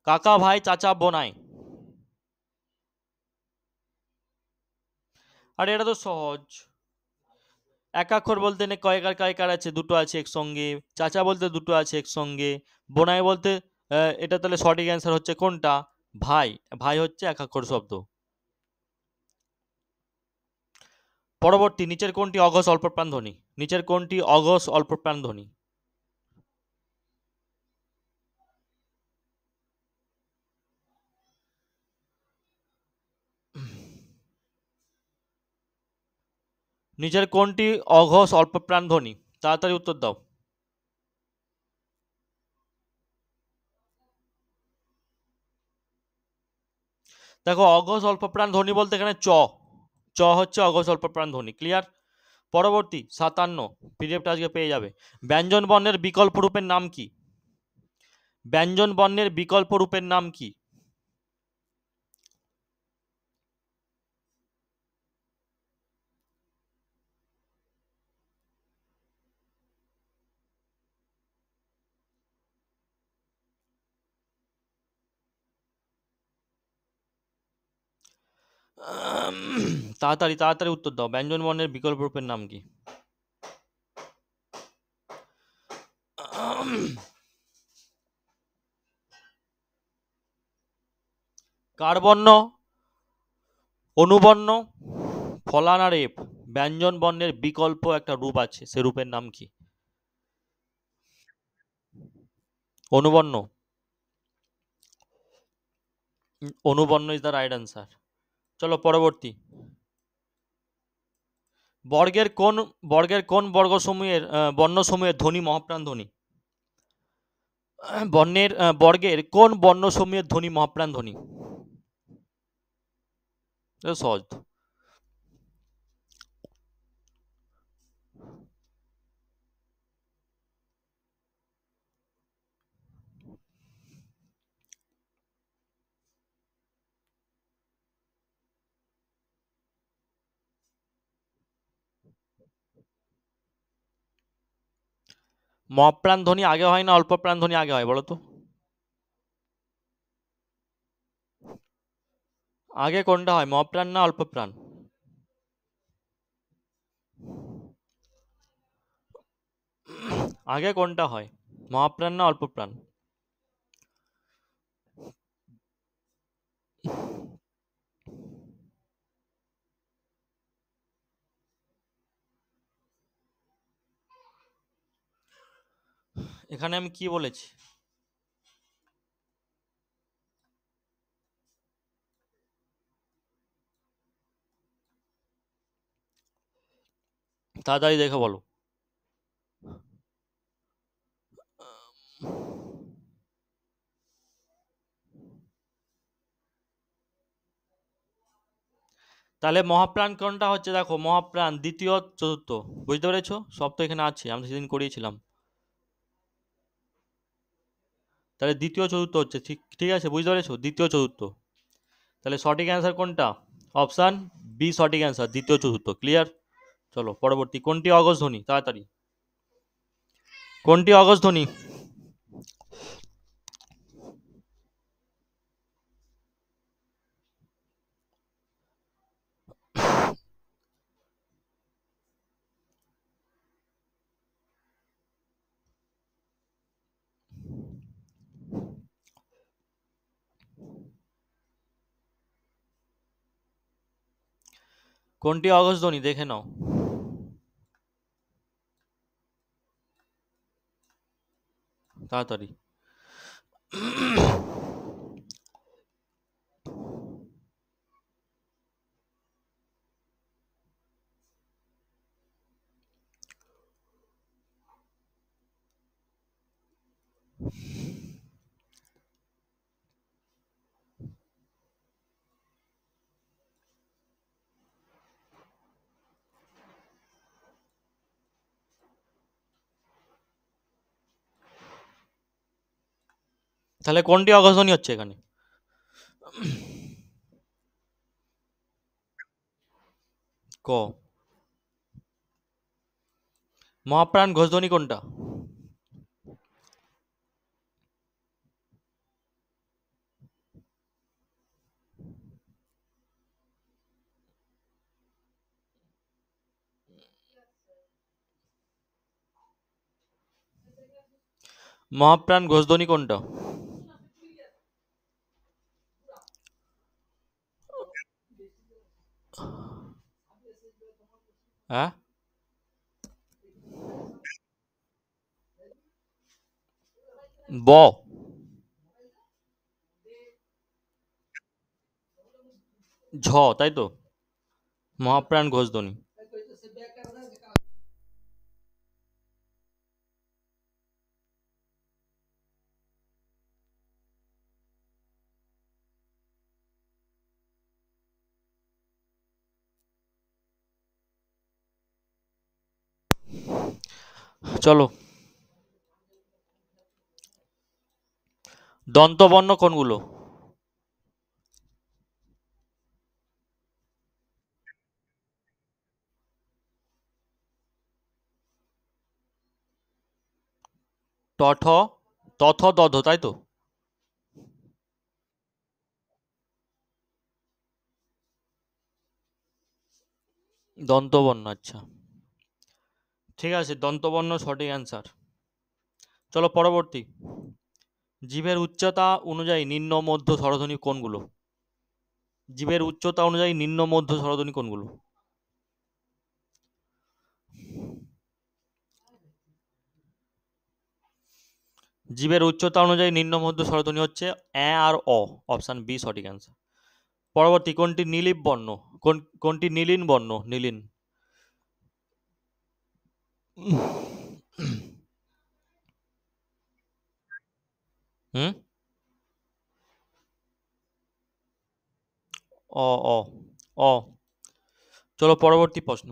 কাকা, ভাই, চাচা, বোনাই। আরে এটা তো সহজ। একাক্ষর বলতে নে কয়কার কয়কার আছে, দুটো আছে একসঙ্গে। চাচা বলতে দুটো আছে একসঙ্গে। বোনাই বলতে এটা তাহলে সঠিক অ্যান্সার হচ্ছে কোনটা? ভাই। ভাই হচ্ছে একাক্ষর শব্দ। পরবর্তী, নিচের কোনটি অঘোষ অল্পপ্রাণ ধ্বনি? নিচের কোনটি অঘোষ অল্পপ্রাণ ধ্বনি? নিচের কোনটি অঘোষ অল্পপ্রাণ ধ্বনি? তাড়াতাড়ি উত্তর দাও। দেখো অঘোষ অল্পপ্রাণ ধ্বনি বলতে এখানে চ, চ হচ্ছে অঘোষ অল্পপ্রাণ ধ্বনি। ক্লিয়ার? পরবর্তী 57, পিডিএফটা আজকে পেয়ে যাবে। ব্যঞ্জন বর্ণের বিকল্প রূপের নাম কি? ব্যঞ্জন বর্ণের বিকল্প রূপের নাম কি? তাড়াতাড়ি তাড়াতাড়ি উত্তর দাও, ব্যঞ্জন বর্ণের বিকল্প রূপের নাম কি? কার বর্ণ, অনুবর্ণ, ফলা রেফ? ব্যঞ্জন বর্ণের বিকল্প একটা রূপ আছে, সে রূপের নাম কি? অনুবর্ণ। অনুবর্ণ ইজ দ্য রাইট অ্যান্সার। চলো পরবর্তী। বর্গের কোন বর্গসমূহের বর্ণসমূহের ধ্বনি মহাপ্রাণ ধ্বনি? বর্গের কোন বর্ণসমূহের ধ্বনি মহাপ্রাণ ধ্বনি? এটা সহজ তো। মহাপ্রাণ ধ্বনি আগে হয় না অল্প প্রাণ ধ্বনি আগে হয় বলো তো? আগে কোনটা হয়, মহাপ্রাণ না অল্প প্রাণ? আগে কোনটা হয়, মহাপ্রাণ না অল্প প্রাণ? এখানে আমি কি বলেছি? তাড়াতাড়ি দেখে বলো। তাহলে মহাপ্রাণ কোনটা হচ্ছে, দেখো মহাপ্রাণ দ্বিতীয় চতুর্থ, বুঝতে পেরেছো? সব তো এখানে আছে, আমরা সেদিন করিয়েছিলাম। তাহলে দ্বিতীয় চতুর্থ হচ্ছে, ঠিক ঠিক আছে, বুঝতে পেরেছো, দ্বিতীয় চতুর্থ। তাহলে সঠিক অ্যান্সার কোনটা? অপশান বি সঠিক অ্যান্সার, দ্বিতীয় চতুর্থ। ক্লিয়ার? চলো পরবর্তী। কোনটি অগজ ধ্বনি? তাড়াতাড়ি, কোনটি অগজ ধ্বনি? কোনটি অগজ ধ্বনি দেখে নাও। তাড়াতাড়ি। তাহলে কোনটি অগজ ধ্বনি হচ্ছে এখানে? ক। মহাপ্রাণ ঘোষ ধ্বনি কোনটা? মহাপ্রাণ ঘোষ ধ্বনি কোনটা? হ্যাঁ, ব। ঝ, তাই তো? মহাপ্রাণ ঘোষ ধ্বনি। চলো, দন্তবর্ণ কোনগুলো? টঠ, তথ, দধ, তাই তো? দন্তবর্ণ, আচ্ছা ঠিক আছে, দন্তবর্ণ সঠিক অ্যান্সার। চলো পরবর্তী। জীবের উচ্চতা অনুযায়ী নিম্ন মধ্য স্বরধ্বনি কোনগুলো? জীবের উচ্চতা অনুযায়ী নিম্ন মধ্য স্বরধ্বনি কোনগুলো? জীবের উচ্চতা অনুযায়ী নিম্ন মধ্য স্বরধ্বনি হচ্ছে অ্যা আর অ। অপশন বি সঠিক অ্যান্সার। পরবর্তী, কোনটি নীলিপ বর্ণ? কোনটি নীলিন বর্ণ? নীলিন। হুম, অ অ অ। চলো পরবর্তী প্রশ্ন।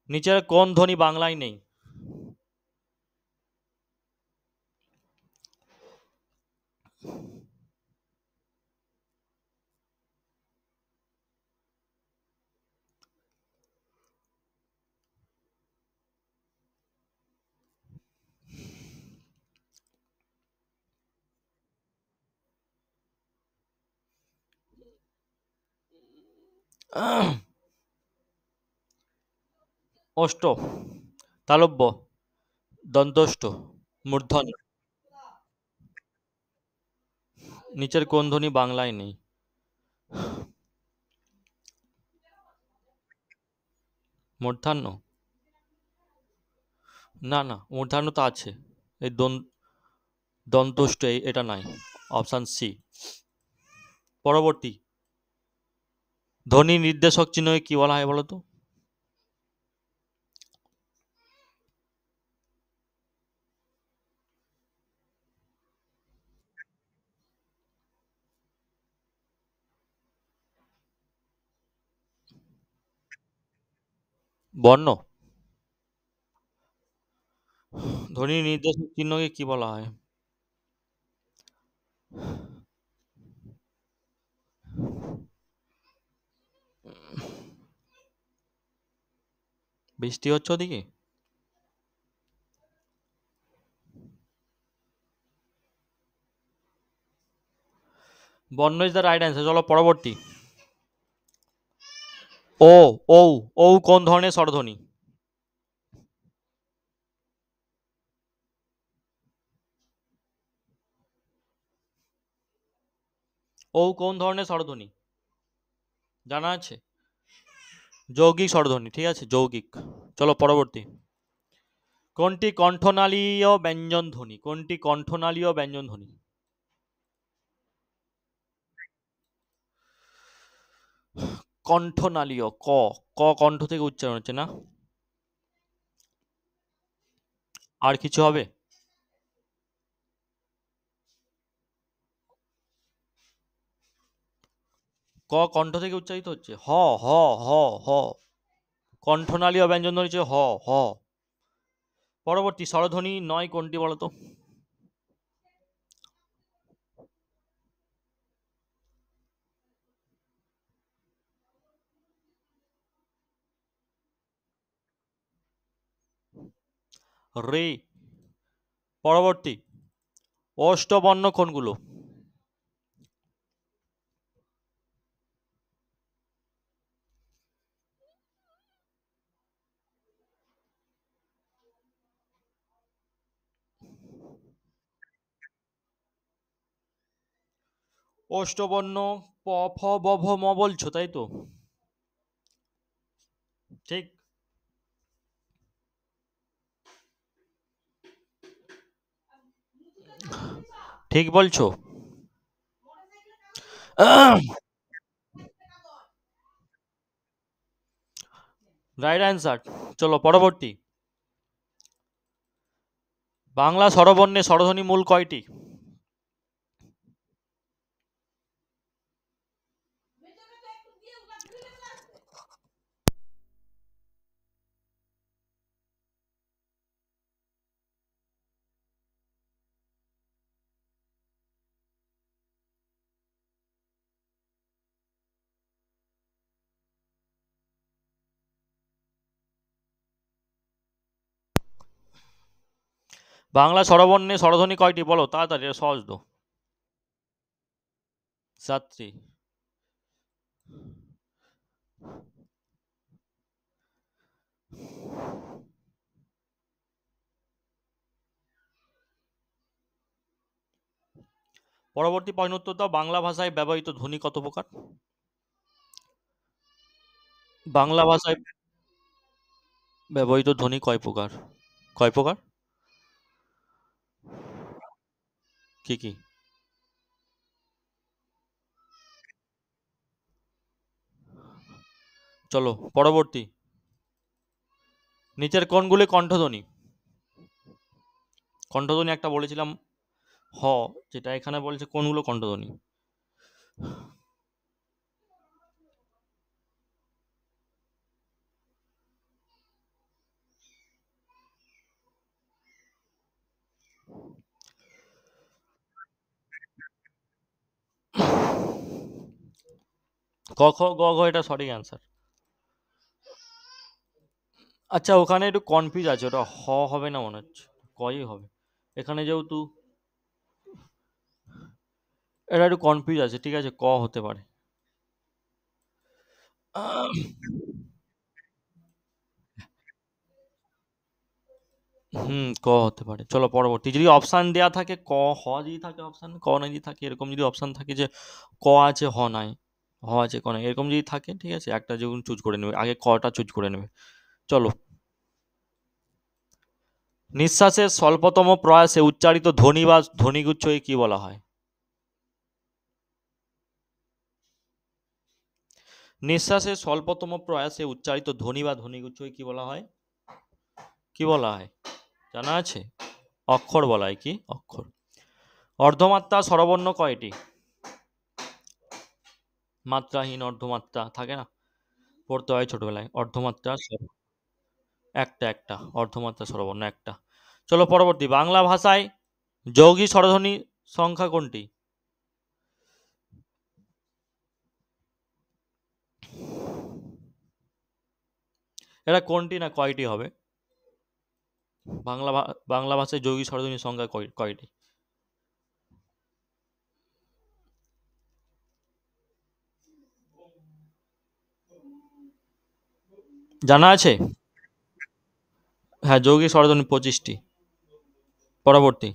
নিচের কোন ধ্বনি বাংলায় নেই? অষ্ট, তালব্য, দন্তস্থ, মূর্ধন্য। নিচের কোন ধ্বনি বাংলায় নেই? মূর্ধন্য? না না, মূর্ধন্য তো আছে। এই দন্তস্থ, এটা নাই। Option C. পরবর্তী, ধ্বনি নির্দেশক চিহ্নকে কি বলা হয় বলো তো? বর্ণ? ধ্বনি নির্দেশক চিহ্নকে কি বলা হয়? বৃষ্টি হচ্ছে ওদিকে? বর্ণ ইজ দ্য রাইট অ্যান্সার। চলো পরবর্তী। ও, ঔ, ঔ কোন ধরনের স্বরধ্বনি? ঔ কোন ধরনের স্বরধ্বনি জানা আছে? যৌগিক স্বরধ্বনি, ঠিক আছে, যৌগিক। চলো পরবর্তী। কোনটি কণ্ঠনালীয় ব্যঞ্জন ধ্বনি? কোনটি কণ্ঠনালীয় ব্যঞ্জন ধ্বনি? কণ্ঠনালীয়, ক। ক কণ্ঠ থেকে উচ্চারণ হচ্ছে না? আর কিছু হবে? ক কণ্ঠ থেকে উচ্চারিত হচ্ছে। হ, হ, হ, হ। কণ্ঠনালীয় ব্যঞ্জন ধ্বনি হচ্ছে হ, হ। পরবর্তী, স্বরধ্বনি নয় কোনটি বলতো? রে। পরবর্তী, অষ্টবর্ণ কোনগুলো? অষ্টবর্ণ, প, ফ, ব, ভ, ম বলছো তাই তো? ঠিক। ঠিক বলছো। Right answer. চলো পরবর্তী। বাংলা স্বরবর্ণে স্বরধ্বনি মূল কয়টি? বাংলা স্বরবর্ণে স্বরধ্বনি কয়টি বলো তাড়াতাড়ি, এটা সহজ তো। সাতটি। পরবর্তী প্রশ্ন উত্তর দাও। বাংলা ভাষায় ব্যবহৃত ধ্বনি কত প্রকার? বাংলা ভাষায় ব্যবহৃত ধ্বনি কয় প্রকার? কয় প্রকার? কি কি? চলো পরবর্তী। নিচের কোনগুলি কণ্ঠধ্বনি? কণ্ঠধ্বনি একটা বলেছিলাম হ, যেটা এখানে বলছে কোনগুলো কণ্ঠধ্বনি? ক খ গ ঘ এটা সঠিক অ্যান্সার। আচ্ছা ওখানে একটু কনফিউজ আছে, ওটা হ হবে না মনে হচ্ছে, কই হবে। এখানে যেহেতু এটা একটু কনফিউজ আছে, ঠিক আছে ক হতে পারে। হুম, ক হতে পারে। চলো পরবর্তী। যদি অপশান দেয়া থাকে ক, হ যদি থাকে অপশান, ক না যদি থাকে, এরকম যদি অপশান থাকে যে ক আছে হ নাই, হ আছে ক নাই, এরকম যদি থাকে, ঠিক আছে একটা যেমন চুজ করে নেবে, আগে কটা চুজ করে নেবে। চলো। নিঃশ্বাসের স্বল্পতম প্রয়াসে উচ্চারিত ধ্বনি বা ধ্বনিগুচ্ছকে কি বলা হয়? নিঃশ্বাসের স্বল্পতম প্রয়াসে উচ্চারিত ধ্বনি বা ধ্বনিগুচ্ছকে কি বলা হয়? কি বলা হয় জানা আছে? অক্ষর বলা হয়। কি অক্ষর? অর্ধমাত্রা স্বরবর্ণ কয়টি? মাত্রাহীন, অর্ধমাত্রা থাকে না, পড়তে হয় ছোটবেলায়। অর্ধমাত্রা একটা একটা অর্ধমাত্রা স্বরবর্ণ একটা। চলো পরবর্তী। বাংলা ভাষায় যৌগিক স্বরধ্বনি সংখ্যা কোনটি? এটা কোনটি না কয়টি হবে? বাংলা ভাষায় যৌগিক স্বরধ্বনির সংখ্যা কয়টি? জানা আছে? হ্যাঁ, যৌগিক স্বরধ্বনি 25টি। পরবর্তী।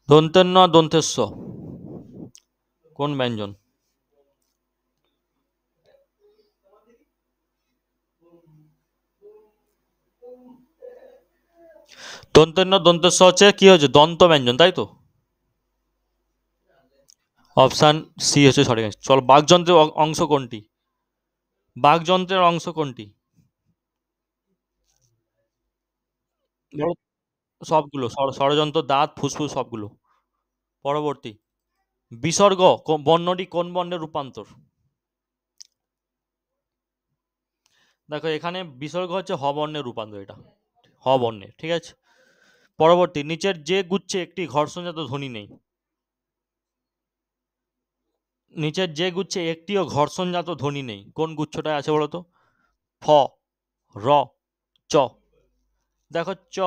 দন্তেন্ন দন্তেস্ব কোন ব্যঞ্জন? দন্তেন্ন দন্তেস্ব হচ্ছে কি, হচ্ছে দন্ত ব্যঞ্জন, তাই তো? অপশান সি হচ্ছে সঠিক answer। চল, বাকযন্ত্রের অংশ কোনটি? বাকযন্ত্রের অংশ কোনটি? বলো। সবগুলো, ষড়যন্ত্র, দাঁত, ফুসফুস সবগুলো। পরবর্তী। বিসর্গ বর্ণটি কোন বর্ণের রূপান্তর? দেখো এখানে বিসর্গ হচ্ছে হ বর্ণের রূপান্তর, এটা হ বর্ণের, ঠিক আছে। পরবর্তী। নিচের যে গুচ্ছে একটি ঘর্ষণজাত ধ্বনি নেই? নিচের যে গুচ্ছে একটিও ঘর্ষণজাত ধ্বনি নেই, কোন গুচ্ছটায় আছে বলো তো? ফ, র, চ। দেখো চ,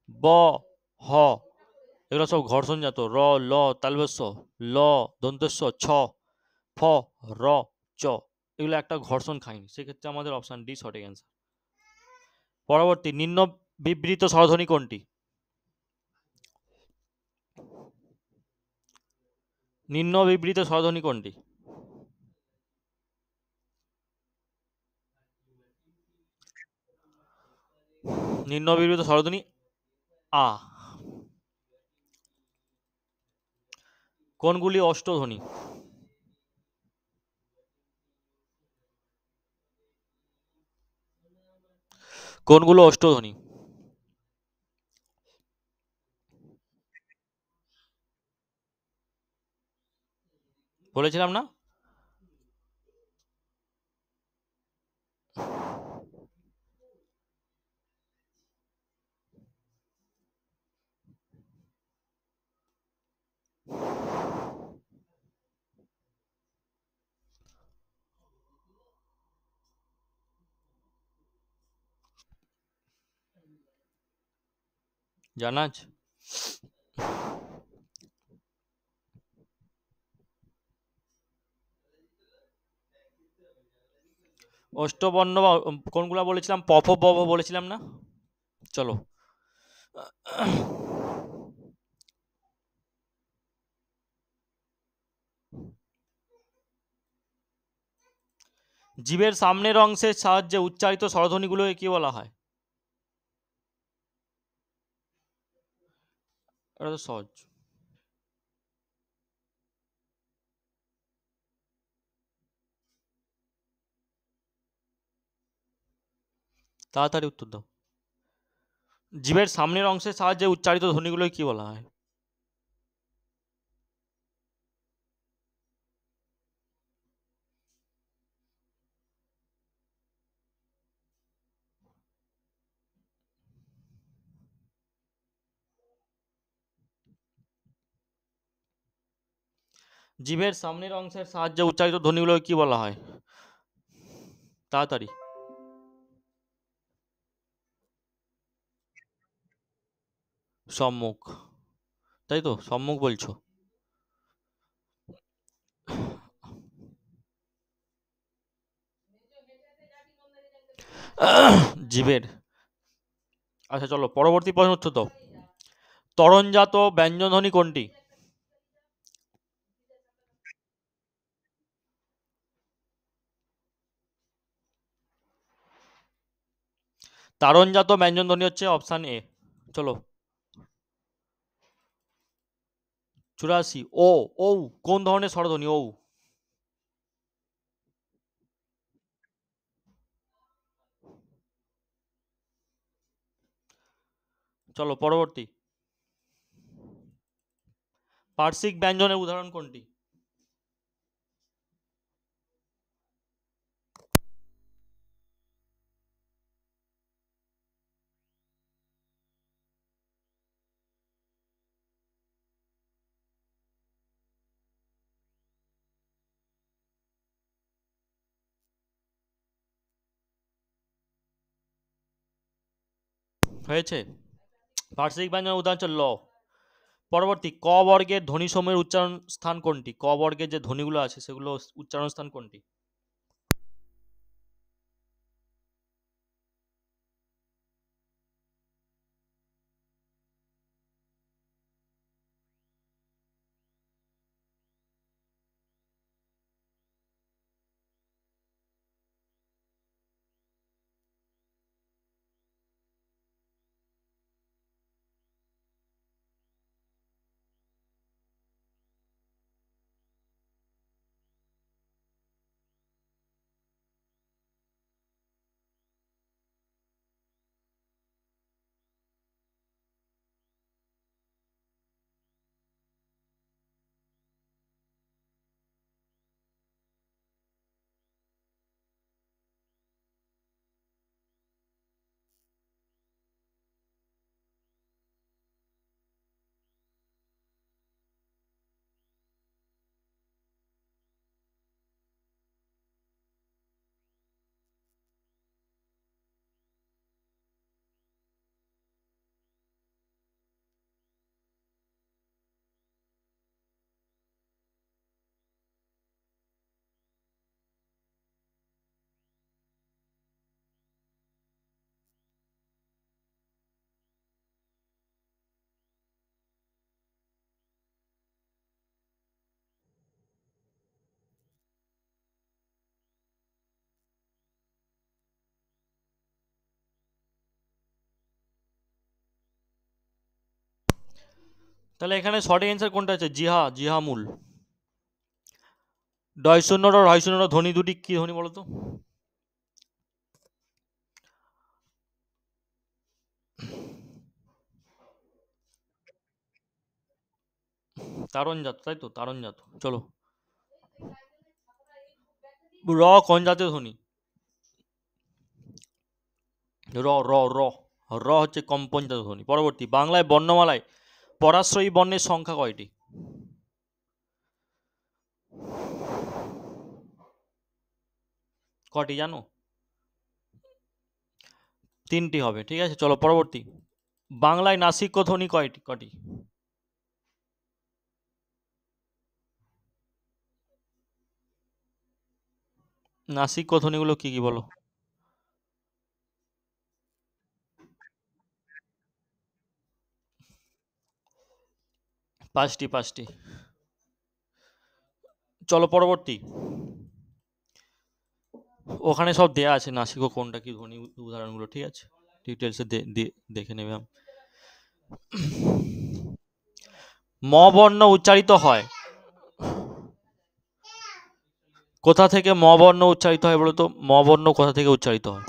ব, হ এগুলো সব ঘর্ষণজাত। র, ল তালব্য শ, ল দন্তেস্ব, ছ, ফ, র, চ এগুলো একটা ঘর্ষণ খায়নি, সেক্ষেত্রে আমাদের অপশন ডি সঠিক অ্যান্সার। পরবর্তী। নিম্ন বিবৃত স্বরধ্বনি কোনটি? নিম্ন বিবৃত স্বরধ্বনি কোনটি? নিম্ন বিবৃত স্বরধ্বনি আ। কোনগুলি অষ্টধ্বনি? কোনগুলো অষ্টধ্বনি? বলেছিলাম না? জানা আছে? অষ্টবর্ণ কোনগুলা বলেছিলাম? প ফ ব ভ বলেছিলাম না? চলো। জীবের সামনের অংশের সাহায্যে উচ্চারিত স্বরধ্বনিগুলোকে কি বলা হয়? এটা তো সহজ। তাড়াতাড়ি উত্তর দাও। জীবের সামনের অংশের সাহায্যে উচ্চারিত ধ্বনিগুলোকে কি বলা হয়? জীবের সামনের অংশের সাহায্যে উচ্চারিত ধ্বনিগুলোকে কি বলা হয়? তাড়াতাড়ি। সম্মুখ। তাই তো, সম্মুখ বলছো। জীবের। আচ্ছা চলো পরবর্তী প্রশ্ন উত্তর দাও। ত্বরণজাত ব্যঞ্জনধ্বনি কোনটি? তারণজাত ব্যঞ্জনধ্বনি হচ্ছে অপশান এ। চলো। 84 ও। ঔ। কোন ধরনের স্বরধ্বনি ঔ? চলো পরবর্তী। পার্শ্বিক ব্যঞ্জনের উদাহরণ কোনটি? হয়েছে। পার্শ্বিক ব্যঞ্জনের উদাহরণ হচ্ছে ল। পরবর্তী, ক বর্গের ধ্বনিসমূহের উচ্চারণ স্থান কোনটি? ক বর্গের যে ধ্বনিগুলো আছে সেগুলো উচ্চারণ স্থান কোনটি? তাহলে এখানে সঠিক অ্যান্সার কোনটা আছে? জিহা, জিহামূল। ডয় শূন্য র রয় শূন্য র ধ্বনি দুটি কি ধ্বনি বলো তো? তারণজাত, তাই তো, তারণজাত। চলো। র কোন জাতীয় ধ্বনি? র র র র হচ্ছে কম্পন জাতীয় ধ্বনি। পরবর্তী, বাংলায় বর্ণমালায় পরাশ্রয়ী বর্ণের সংখ্যা কয়টি? কটি জানো? 3টি হবে, ঠিক আছে। চলো পরবর্তী, বাংলায় নাসিক্য ধ্বনি কটি? নাসিক্য ধ্বনিগুলো কি কি বলো? 5টি। চলো পরবর্তী, ওখানে সব দেয়া আছে নাসিক ও কোনটা কি ধ্বনি উদাহরণগুলো, ঠিক আছে? ডিটেলসে দেখে নেবে। ম বর্ণ উচ্চারিত হয় কোথা থেকে? ম বর্ণ উচ্চারিত হয় বলতো, ম বর্ণ কোথা থেকে উচ্চারিত হয়?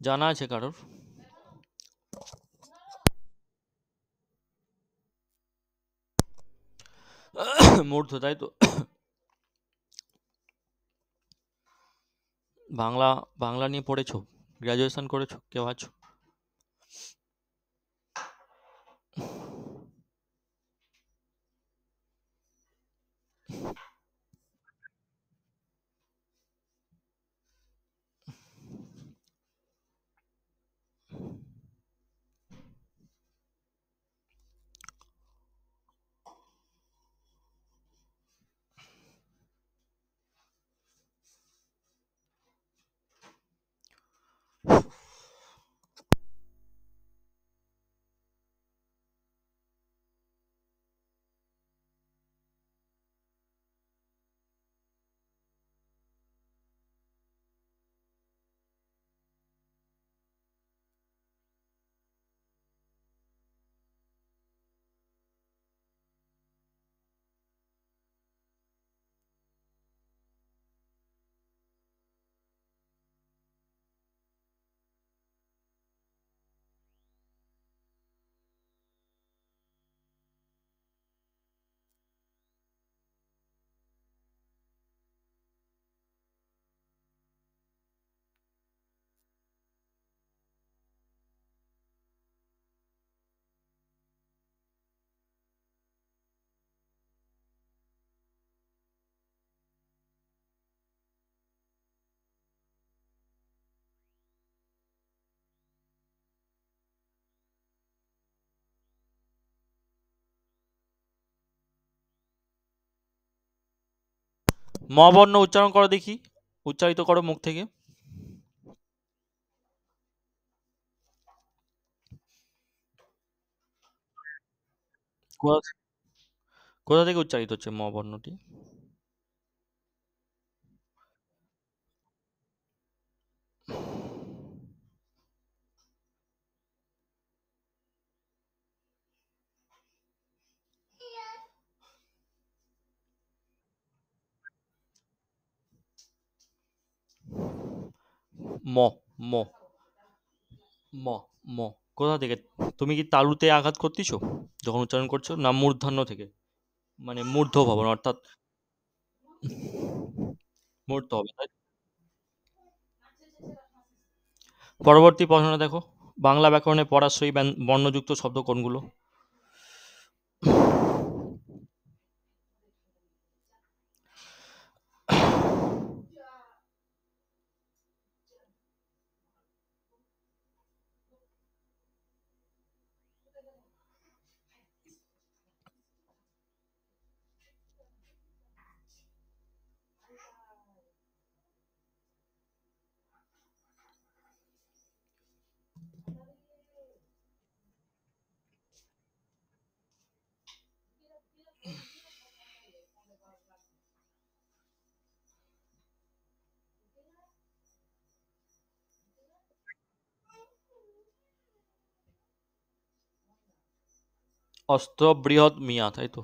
জানা আছে কারোর? মূর্ধ, তাই তো? বাংলা বাংলা নিয়ে পড়েছো? গ্র্যাজুয়েশন করেছো কেউ আছো? ম বর্ণ উচ্চারণ করো দেখি, উচ্চারিত করো মুখ থেকে। কোথা কোথা থেকে উচ্চারিত হচ্ছে ম বর্ণটি? ম ম ম ম কোথা থেকে? তুমি কি তালুতে আঘাত করতেছো যখন উচ্চারণ করছো, না মূর্ধন্য থেকে? মানে মূর্ধ ভবন অর্থাৎ মূর্ধ হবে, তাই? পরবর্তী প্রশ্ন দেখো, বাংলা ব্যাকরণে পরাশ্রয়ী বর্ণযুক্ত শব্দ কোনগুলো? অস্ত্র বৃহৎ মিয়া, তাই তো?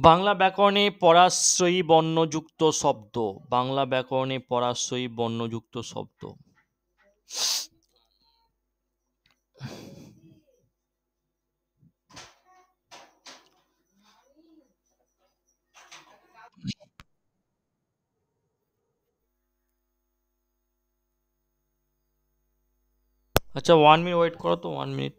বাংলা ব্যাকরণে পরাশ্রয়ী বর্ণযুক্ত শব্দ, বাংলা ব্যাকরণে পরাশ্রয়ী বর্ণযুক্ত শব্দ। আচ্ছা, 1 মিনিট ওয়েট করো তো, 1 মিনিট।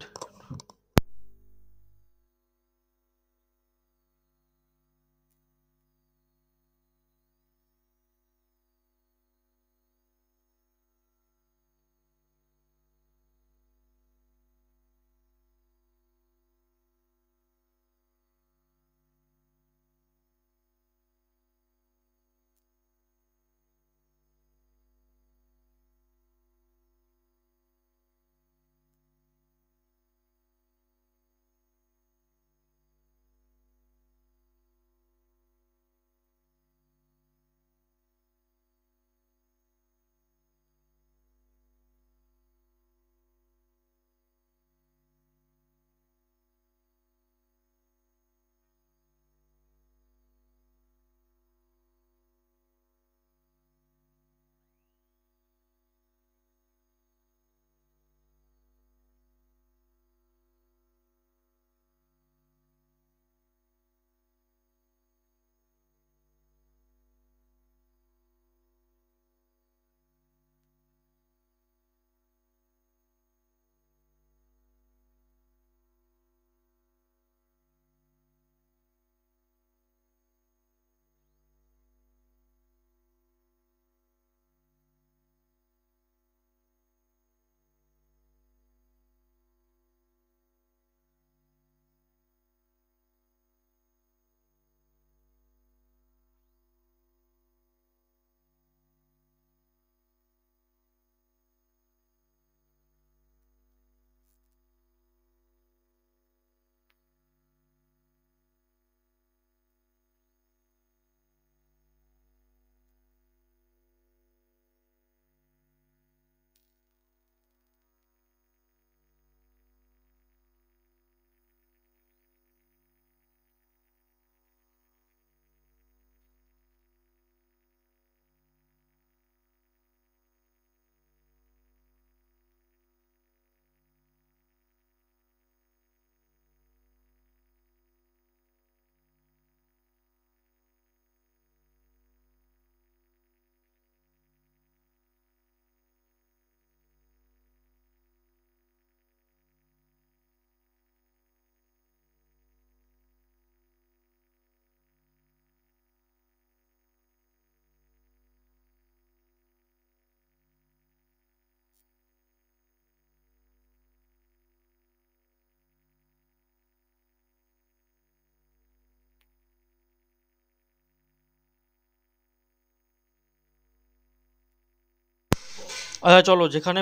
আচ্ছা চলো, যেখানে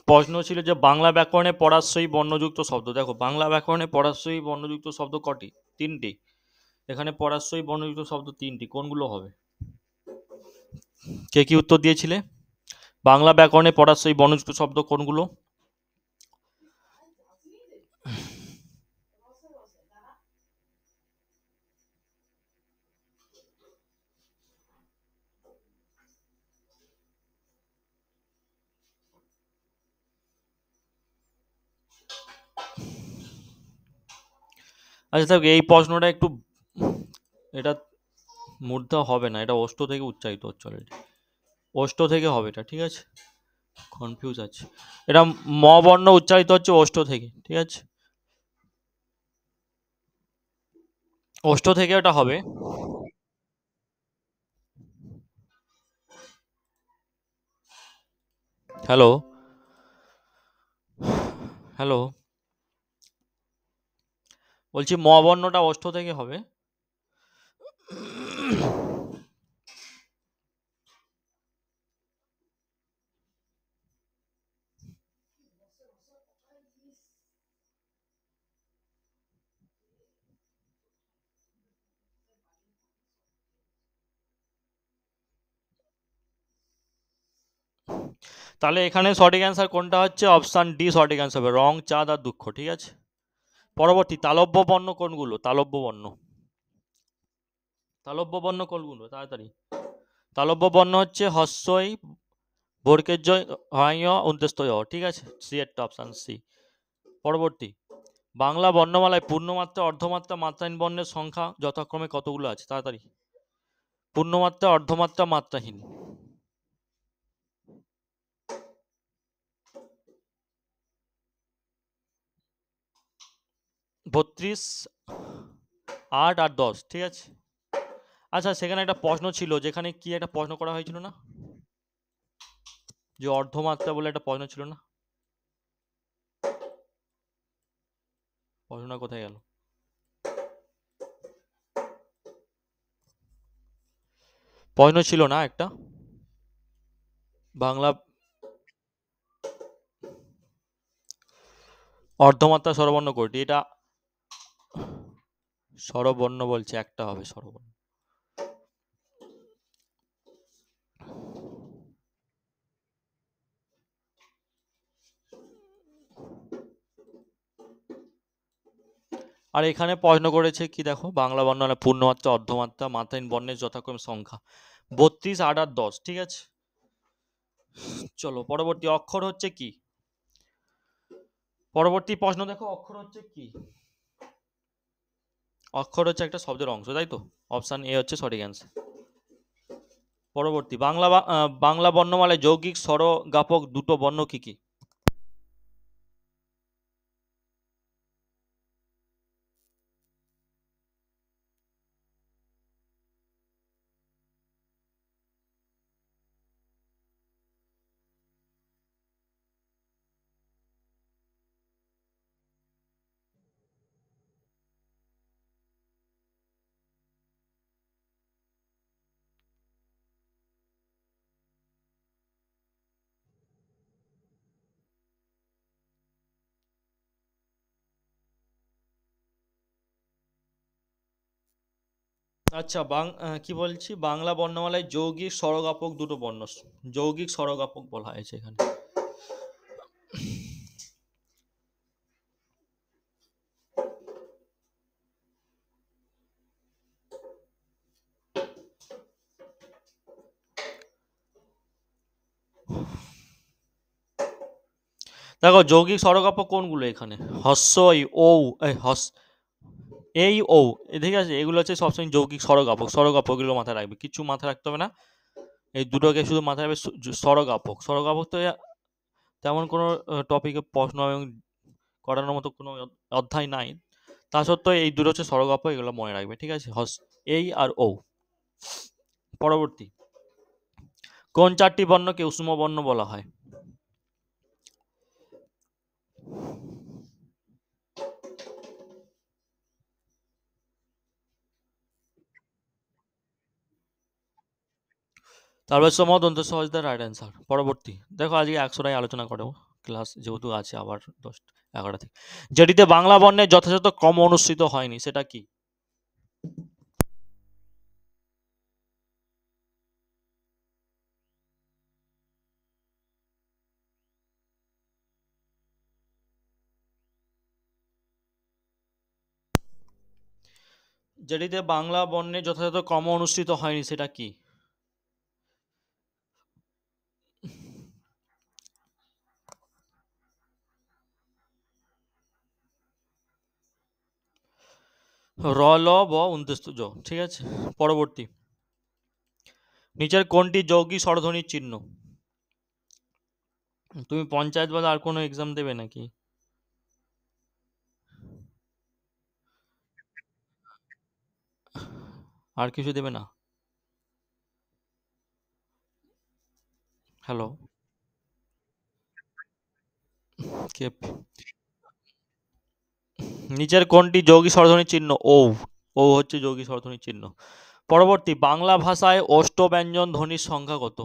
প্রশ্ন ছিল যে বাংলা ব্যাকরণে পরাশ্রয়ী বর্ণযুক্ত শব্দ, দেখো বাংলা ব্যাকরণে পরাশ্রয়ী বর্ণযুক্ত শব্দ কটি? তিনটি। এখানে পরাশ্রয়ী বর্ণযুক্ত শব্দ তিনটি, কোনগুলো হবে? কে কি উত্তর দিয়েছিলে? বাংলা ব্যাকরণে পরাশ্রয়ী বর্ণযুক্ত শব্দ কোনগুলো? আচ্ছা থাক, এই প্রশ্নটা একটু, এটা মূর্ধা হবে না, এটা অষ্ট থেকে উচ্চারিত হচ্ছে অলরেডি। অষ্ট থেকে হবে এটা, ঠিক আছে? কনফিউজ আছে। এটা ম বর্ণ উচ্চারিত হচ্ছে অষ্ট থেকে, ঠিক আছে? অষ্ট থেকে এটা হবে। হ্যালো, হ্যালো, বলছি ম বর্ণটা অষ্ট থেকে হবে। তাহলে এখানে সঠিক অ্যান্সার কোনটা হচ্ছে? অপশান ডি সঠিক অ্যান্সার হবে, রং, চাঁদ আর দুঃখ, ঠিক আছে? পরবর্তী, তালব্য বর্ণ কোনগুলো? তালব্য বর্ণ, তালব্য বর্ণ কোনগুলো তাড়াতাড়ি? তালব্য বর্ণ হচ্ছে হস্যই, বর্গের জয়, হয়, অন্ত্যেষ্ট য়, ঠিক আছে? সি এর অপশান সি। পরবর্তী, বাংলা বর্ণমালায় পূর্ণমাত্রা, অর্ধমাত্রা, মাত্রাহীন বর্ণের সংখ্যা যথাক্রমে কতগুলো আছে? তাড়াতাড়ি। পূর্ণমাত্রা, অর্ধমাত্রা, মাত্রাহীন। 32, 8 আর 10, ঠিক আছে? আচ্ছা, সেখানে একটা প্রশ্ন ছিল, যেখানে কি একটা প্রশ্ন করা হয়েছিল না, যে অর্ধমাত্রা বলে একটা প্রশ্ন ছিল না? প্রশ্নটা কোথায় গেল? প্রশ্ন ছিল না একটা, বাংলা অর্ধমাত্রা স্বরবর্ণ কোনটি? এটা স্বরবর্ণ বলছে, একটা হবে স্বরবর্ণ। আর এখানে প্রশ্ন করেছে কি দেখো, বাংলা বর্ণমালা পূর্ণমাত্রা, অর্ধমাত্রা, মাত্রাহীন বর্ণের যথাক্রমে সংখ্যা 32, 8 আর 10, ঠিক আছে? চলো পরবর্তী, অক্ষর হচ্ছে কি? পরবর্তী প্রশ্ন দেখো, অক্ষর হচ্ছে কি? অক্ষর হচ্ছে একটা শব্দের অংশ, তাই তো? অপশান এ হচ্ছে সঠিক অ্যান্সার। পরবর্তী, বাংলা বর্ণমালায় যৌগিক স্বরজ্ঞাপক দুটো বর্ণ কি কি? আচ্ছা, কি বলছি, বাংলা বর্ণমালায় যৌগিক স্বরজ্ঞাপক দুটো বর্ণ, যৌগিক স্বরজ্ঞাপক বলা হয়েছে এখানে। দেখো যৌগিক স্বরজ্ঞাপক কোনগুলো এখানে? হস্য, ই, ঔ, এই এই ও, ঠিক আছে? এগুলো হচ্ছে সবসময় যৌগিক স্বরজ্ঞাপক। স্বরজ্ঞাপক এগুলো মাথায় রাখবে, কিছু মাথায় রাখতে হবে না। এই দুটোকে শুধু মাথায় রাখবে, স্বরজ্ঞাপক। স্বরজ্ঞাপক তো তেমন কোনো টপিকে প্রশ্ন এবং করানোর মতো কোনো অধ্যায় নাই। তা সত্ত্বেও এই দুটো হচ্ছে স্বরজ্ঞাপক, এগুলো মনে রাখবে, ঠিক আছে? এই আর ও। পরবর্তী, কোন চারটি বর্ণকে উষ্ম বর্ণ বলা হয়? তালবেশ ম দন্ত স ইজ দ্য রাইট অ্যান্সার। পরবর্তী দেখো আজকে 100টাই আলোচনা করো, ক্লাস যেহেতু আছে আবার 10-11টা থেকে। যেটিতে বাংলা বর্ণের যথাযথ ক্রম অনুসৃত হয়নি সেটা কি? যেটিতে বাংলা বর্ণের যথাযথ ক্রম অনুসৃত হয়নি সেটা কি? র ল ব উন্তস্তু জ। ঠিক আছে, পরবর্তী। নিচের কোনটি যৌগিক স্বরধ্বনির চিহ্ন? তুমি পঞ্চায়েত বা আর কোনো এক্সাম দেবে নাকি? আর কিছু দেবে না? হ্যালো, কে? নিচের কোনটি যৌগিক স্বরধ্বনির চিহ্ন? ও, ও হচ্ছে যৌগিক স্বরধ্বনির চিহ্ন। পরবর্তী, বাংলা ভাষায় অষ্টব্যঞ্জন ধ্বনির সংখ্যা কত?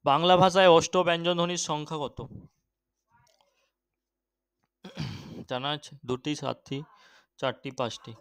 বাংলা ভাষায় অষ্টব্যঞ্জন ধ্বনির সংখ্যা কত? জানা আছে? 2টি, 7টি, 4টি, 5টি?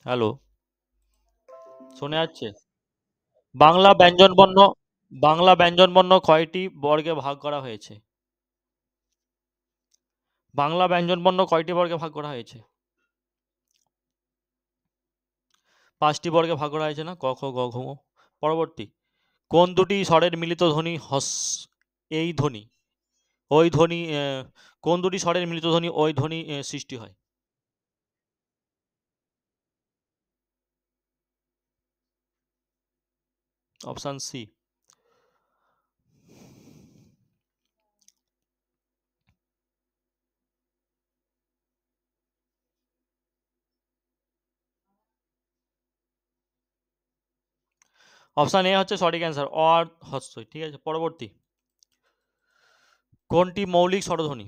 হ্যালো, শোনা যাচ্ছে? বাংলা ব্যঞ্জনবর্ণ, বাংলা ব্যঞ্জনবর্ণ কয়টি বর্গে ভাগ করা হয়েছে? বাংলা ব্যঞ্জনবর্ণ কয়টি বর্গে ভাগ করা হয়েছে? 5টি বর্গে ভাগ করা হয়েছে না, ক খ গ ঘ ঙ। পরবর্তী, কোন দুটি স্বরের মিলিত ধ্বনি এই ধ্বনি ওই ধ্বনি কোন দুটি স্বরের মিলিত ধ্বনি ওই ধ্বনি সৃষ্টি হয়? Option C. অপশান এ হচ্ছে সঠিক অ্যান্সার, অ আর হস্যই। ঠিক আছে, পরবর্তী, কোনটি মৌলিক স্বরধ্বনি?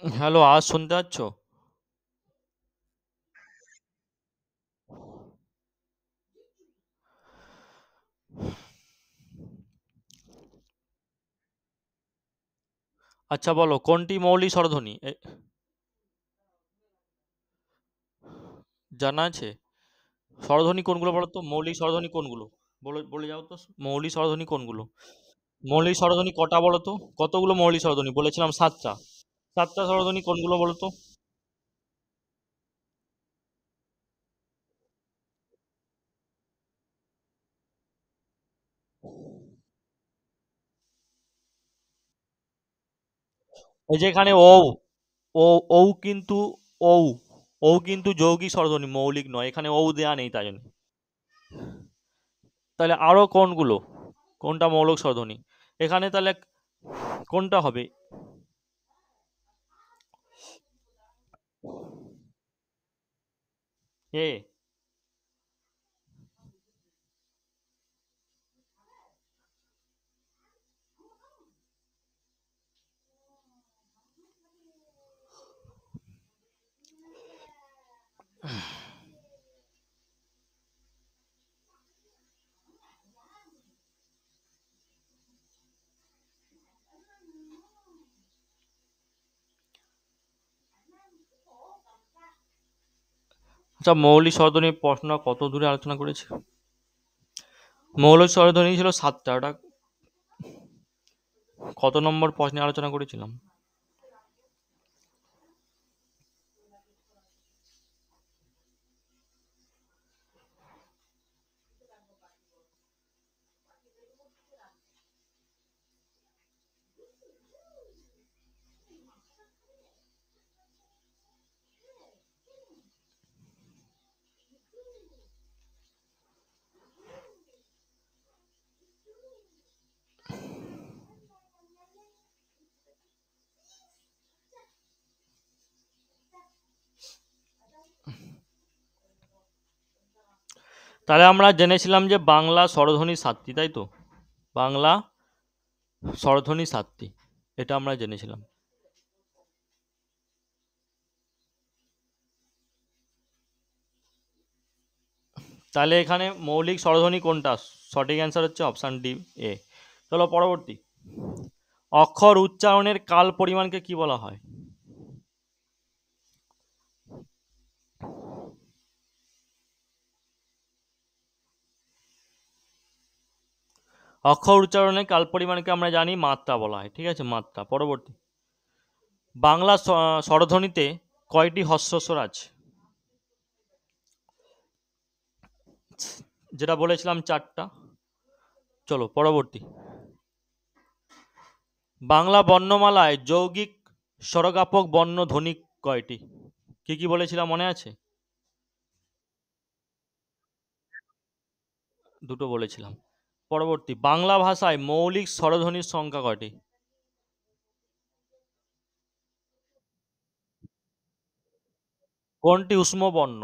হ্যালো, আজ শুনতে পাচ্ছ? আচ্ছা বলো, কোনটি মৌলিক স্বরধ্বনি? জানা আছে? স্বরধ্বনি কোনগুলো বলো তো? মৌলিক স্বরধ্বনি কোনগুলো? বলে বলে যাও তো, মৌলিক স্বরধ্বনি কোনগুলো? মৌলিক স্বরধ্বনি কটা বলো তো? কতগুলো মৌলিক স্বরধ্বনি? বলেছিলাম 7টা। 7টা স্বরধ্বনি কোনগুলো বলো তো? এই যে এখানে ও, ও, ও কিন্তু, ও, ও কিন্তু যৌগিক স্বরধ্বনি, মৌলিক নয়। এখানে ও দেয়া নেই তাই জন্য। তাহলে আরো কোনগুলো, কোনটা মৌলিক স্বরধ্বনি এখানে তাহলে? কোনটা হবে? এ। আচ্ছা, মৌলিক স্বরধ্বনির প্রশ্ন কত দূরে আলোচনা করেছি? মৌলিক স্বরধ্বনি ছিল 7টা, ওটা কত নম্বর প্রশ্নে আলোচনা করেছিলাম? তাহলে আমরা জেনেছিলাম যে বাংলা স্বরধ্বনি 7টি, তাই তো? বাংলা স্বরধ্বনি 7টি, এটা আমরা জেনেছিলাম। তাহলে এখানে মৌলিক স্বরধ্বনি কোনটা? সঠিক অ্যান্সার হচ্ছে অপশান ডি, এ। চলো পরবর্তী, অক্ষর উচ্চারণের কাল পরিমাণকে কি বলা হয়? অক্ষর উচ্চারণে কাল পরিমাণকে আমরা জানি মাত্রা বলা হয়, ঠিক আছে, মাত্রা। পরবর্তী, বাংলা স্বরধ্বনিতে কয়টি হস্রস্বর আছে? যেটা বলেছিলাম 4টা। চলো পরবর্তী, বাংলা বর্ণমালায় যৌগিক স্বরজ্ঞাপক বর্ণ ধ্বনি কয়টি? কি কি বলেছিলাম মনে আছে? দুটো বলেছিলাম। পরবর্তী, বাংলা ভাষায় মৌলিক স্বরধ্বনির সংখ্যা কয়টি? কোনটি উষ্ম বর্ণ?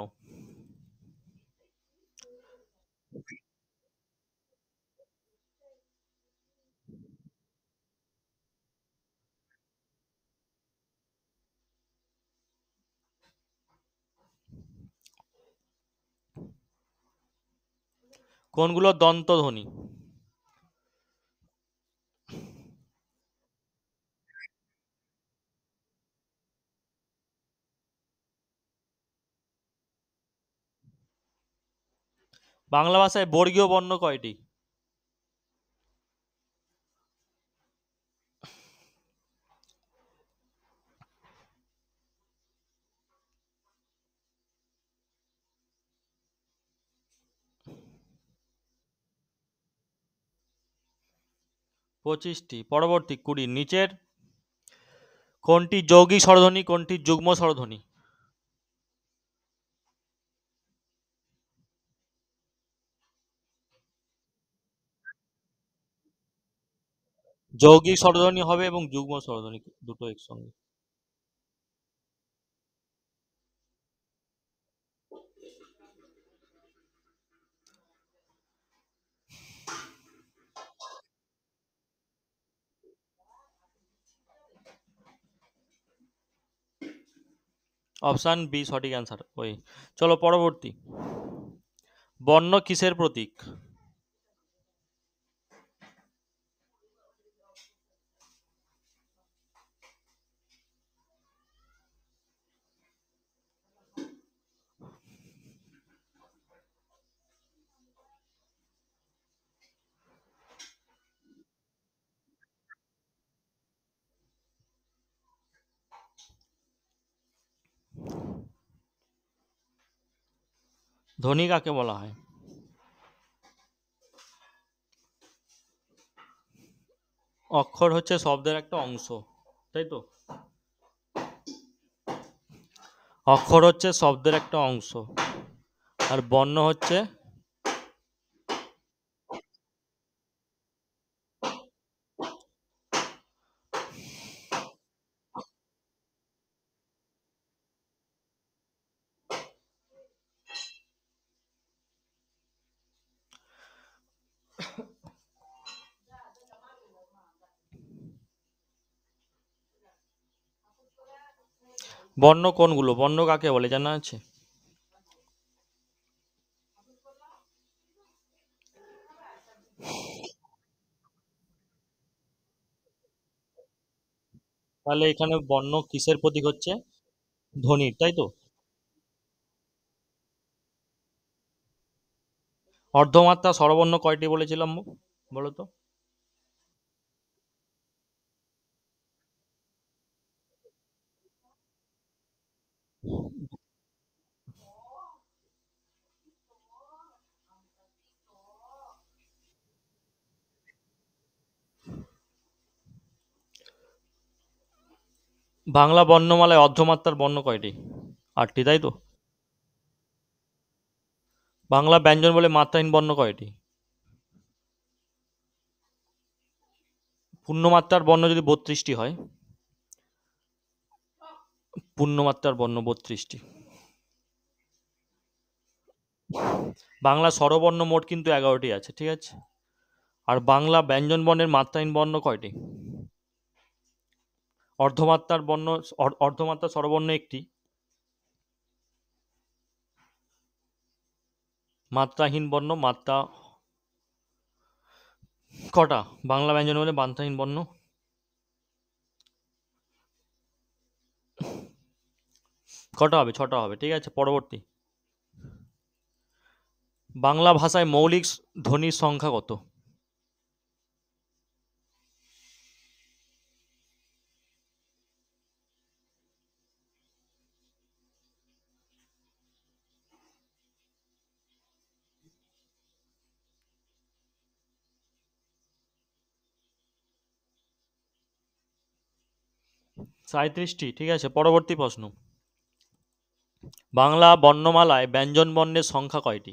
কোনগুলো দন্ত ধ্বনি? বাংলা ভাষায় বর্গীয় বর্ণ কয়টি? 25টি। পরবর্তী, 20, নিচের কোনটি যৌগিক স্বরধ্বনি, কোনটি যুগ্ম স্বরধ্বনি? যৌগিক স্বরধ্বনি হবে এবং যুগ্ম স্বরধ্বনি দুটো একসঙ্গে। অপশান বি সঠিক অ্যান্সার। ওই, চলো পরবর্তী, বর্ণ কিসের প্রতীক? ধ্বনি কাকে বলা হয়? অক্ষর হচ্ছে শব্দের একটা অংশ, তাই তো? অক্ষর হচ্ছে শব্দের একটা অংশ, আর বর্ণ হচ্ছে, বর্ণ কোনগুলো, বর্ণ কাকে বলে জানা আছে? তাহলে এখানে বর্ণ কিসের প্রতীক হচ্ছে? ধ্বনির, তাই তো? অর্ধমাত্রা স্বরবর্ণ কয়টি বলেছিলাম বলো তো? বাংলা বর্ণমালায় অর্ধমাত্রার বর্ণ কয়টি? 8টি, তাই তো? বাংলা ব্যঞ্জন বলে মাত্রাহীন বর্ণ কয়টি? পূর্ণমাত্রার বর্ণ যদি 32টি হয়, পূর্ণমাত্রার বর্ণ 32টি। বাংলা স্বরবর্ণ মোট কিন্তু 11টি আছে, ঠিক আছে? আর বাংলা ব্যঞ্জন বর্ণের মাত্রাহীন বর্ণ কয়টি? অর্ধমাত্রার বর্ণ, অর্ধমাত্রা স্বরবর্ণ একটি, মাত্রাহীন বর্ণ মাত্রা কটা? বাংলা ব্যঞ্জন বলে মাত্রাহীন বর্ণ কটা হবে? 6টা হবে, ঠিক আছে। পরবর্তী, বাংলা ভাষায় মৌলিক ধ্বনির সংখ্যা কত? 37টি। ঠিক আছে, পরবর্তী প্রশ্ন। বাংলা বর্ণমালায় ব্যঞ্জনবর্ণের সংখ্যা কয়টি?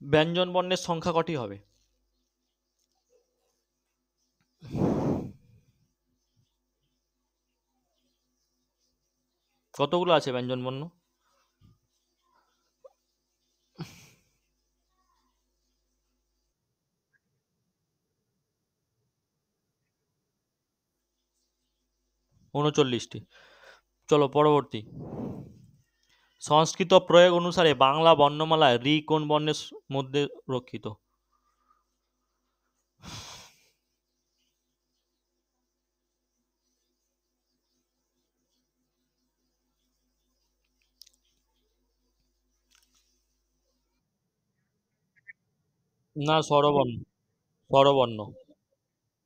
ব্যঞ্জনবর্ণের সংখ্যা কটি হবে? কতগুলো আছে ব্যঞ্জনবর্ণ? ৩৯টি। চলো পরবর্তী। সংস্কৃত প্রয়োগ অনুসারে বাংলা বর্ণমালায় ঋ কোন বর্ণের মধ্যে রক্ষিত? না, স্বরবর্ণ। স্বরবর্ণ।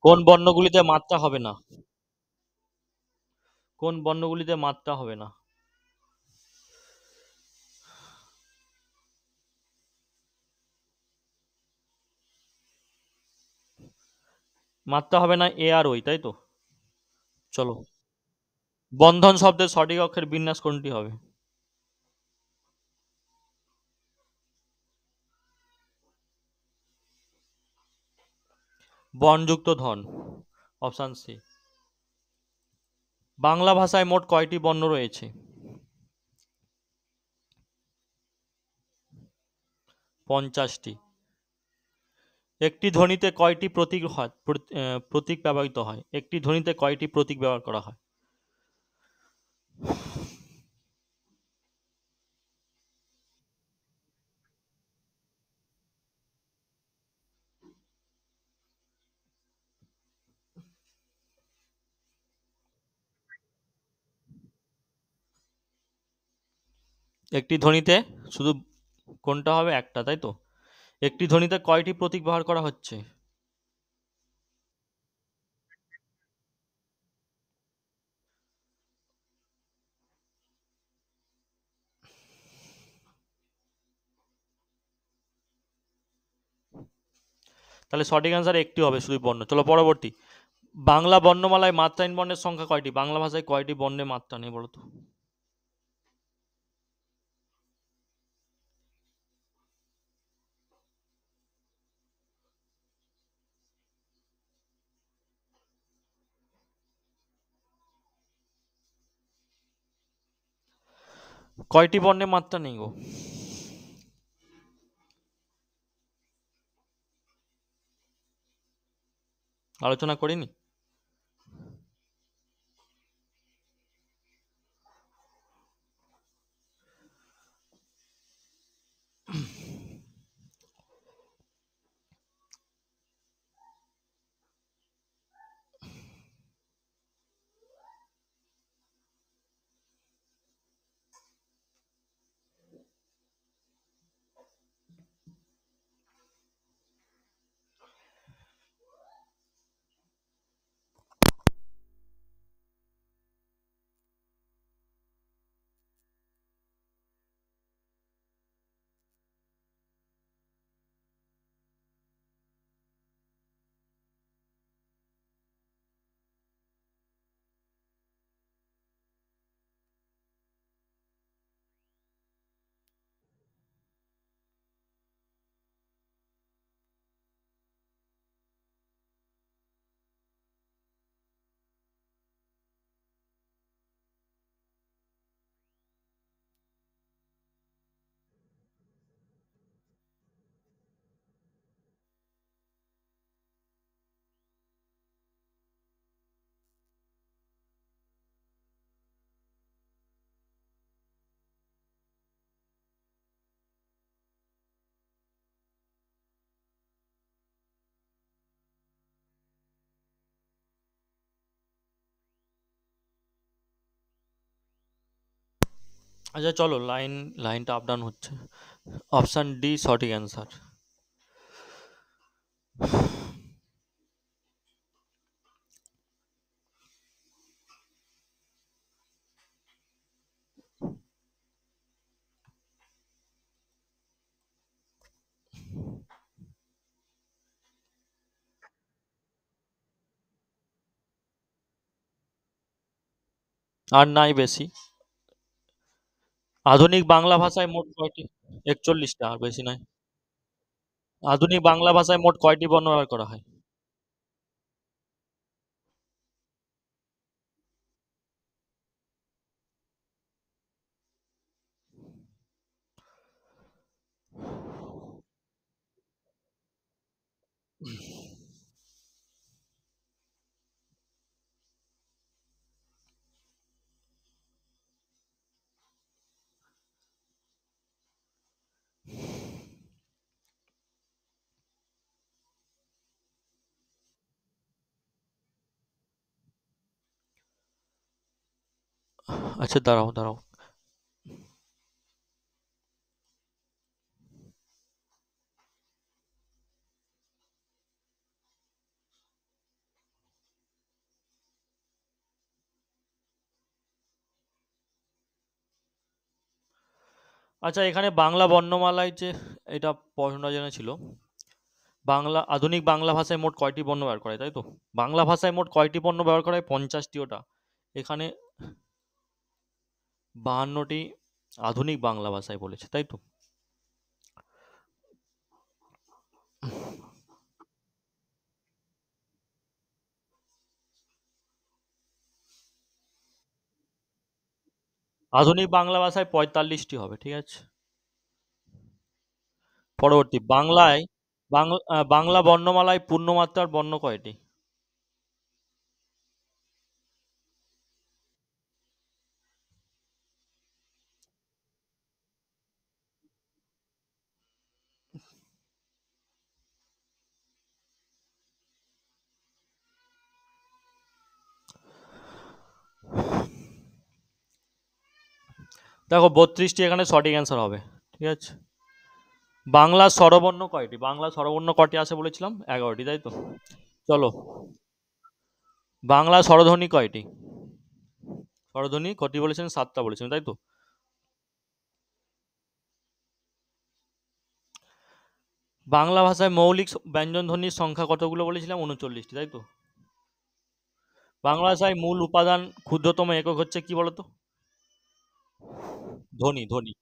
কোন বর্ণগুলিতে মাত্রা হবে না? কোন বর্ণগুলিতে মাত্রা হবে না? মাত্রা হবে না এ আর ওই, তাই তো? চলো। বন্ধন শব্দের সঠিক অক্ষরের বিন্যাস কোনটি হবে? বর্ণযুক্ত ধন। Option C. বাংলা ভাষায় মোট কয়টি বর্ণ রয়েছে? 50টি। একটি ধ্বনিতে কয়টি প্রতীক হয় প্রতীক ব্যবহৃত হয়? একটি ধ্বনিতে কয়টি প্রতীক ব্যবহার করা হয়? একটি ধ্বনিতে শুধু কোনটা হবে? একটা, তাই তো? একটি ধ্বনিতে কয়টি প্রতীক ব্যবহার করা হচ্ছে? তাহলে সঠিক অ্যান্সার একটি হবে, শুধু বর্ণ। চলো পরবর্তী। বাংলা বর্ণমালায় মাত্রাহীন বর্ণের সংখ্যা কয়টি? বাংলা ভাষায় কয়টি বর্ণে মাত্রা নেই বলো তো? কয়টি বর্ণে মাত্রা নেই গো? আলোচনা করিনি? আচ্ছা চলো, লাইনটা আপ ডাউন হচ্ছে। অপশান ডি সঠিক অ্যান্সার। আর নাই বেশি। আধুনিক বাংলা ভাষায় মোট কয়টি? ৪১টা, আর বেশি নয়। আধুনিক বাংলা ভাষায় মোট কয়টি বর্ণ ব্যবহার করা হয়? আচ্ছা, দাঁড়াও দাঁড়াও। আচ্ছা, এখানে বাংলা বর্ণমালায় যে এটা প্রশ্নটা যেন ছিল, আধুনিক বাংলা ভাষায় মোট কয়টি বর্ণ ব্যবহার করা হয়, তাই তো? বাংলা ভাষায় মোট কয়টি বর্ণ ব্যবহার করা হয়? 50টি ওটা। এখানে 52টি আধুনিক বাংলা ভাষায় বলেছে, তাই তো? আধুনিক বাংলা ভাষায় 45টি হবে, ঠিক আছে? পরবর্তী, বাংলা বর্ণমালায় পূর্ণমাত্রার বর্ণ কয়টি? দেখো, 32টি এখানে সঠিক অ্যান্সার হবে, ঠিক আছে? বাংলা স্বরবর্ণ কয়টি? বাংলা স্বরবর্ণ কটি আছে বলেছিলাম? 11টি, তাই তো? চলো, বাংলা স্বরধ্বনি কয়টি? স্বরধ্বনি কটি বলেছেন? 7টা বলেছেন, তাই তো? বাংলা ভাষায় মৌলিক ব্যঞ্জনধ্বনির সংখ্যা কতগুলো বলেছিলাম? 39টি, তাই তো? বাংলা ভাষায় মূল উপাদান ক্ষুদ্রতম একক হচ্ছে কি বলতো? ধ্বনি, ধ্বনি।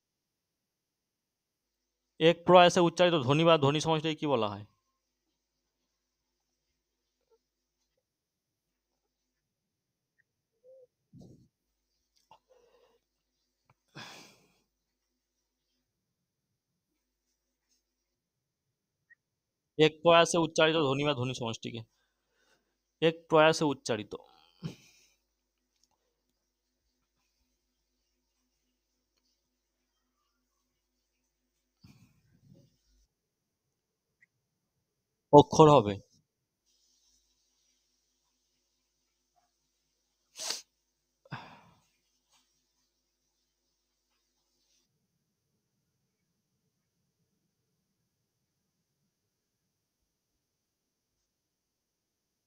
এক প্রয়াসে উচ্চারিত ধ্বনি বা ধ্বনি সমষ্টিকে কি বলা হয়? এক প্রয়াসে উচ্চারিত ধ্বনি বা ধ্বনি সমষ্টিকে, এক প্রয়াসে উচ্চারিত। অক্ষর হবে।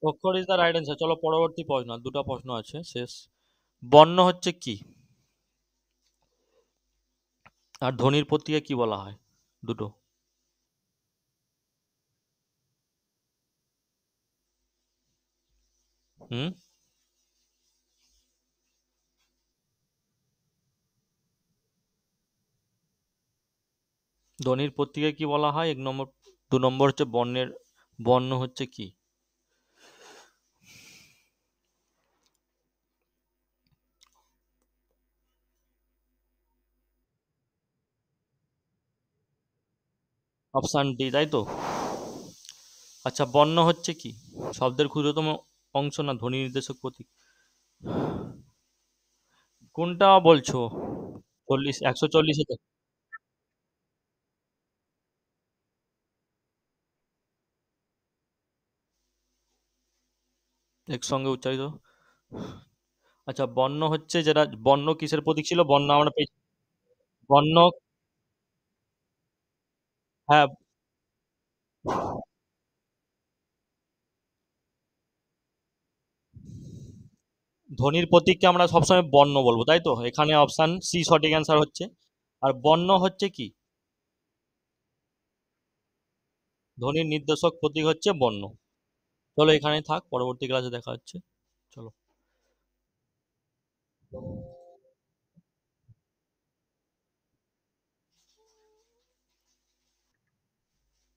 অক্ষর ইজ দ্য রাইট অ্যান্সার। চলো, পরবর্তী প্রশ্ন, আর দুটো প্রশ্ন আছে, শেষ। বর্ণ হচ্ছে কি? আর ধ্বনির প্রতীকে কি বলা হয়? দুটো। হুম। ধ্বনির প্রতীকে কি বলা হয়? 1 নম্বর। 2 নম্বর হচ্ছে বর্ণের, বর্ণ হচ্ছে কি? অপশান ডি, তাই তো? আচ্ছা, বর্ণ হচ্ছে কি? শব্দের ক্ষুদ্রতম অংশ না ধ্বনি নির্দেশক প্রতীক? কোনটা বলছো? 140 একসঙ্গে উচ্চারিত। আচ্ছা, বর্ণ হচ্ছে যেটা, বর্ণ কিসের প্রতীক ছিল? বর্ণ আমরা পেয়েছি। বর্ণ, হ্যাঁ। ধ্বনির প্রতীককে আমরা সবসময় বর্ণ বলবো, তাই তো? এখানে অপশান সি সঠিক অ্যান্সার হচ্ছে। আর বর্ণ হচ্ছে কি? ধ্বনির নির্দেশক প্রতীক হচ্ছে বর্ণ। চলো, এখানে থাক, পরবর্তী ক্লাসে দেখা হচ্ছে। চলো।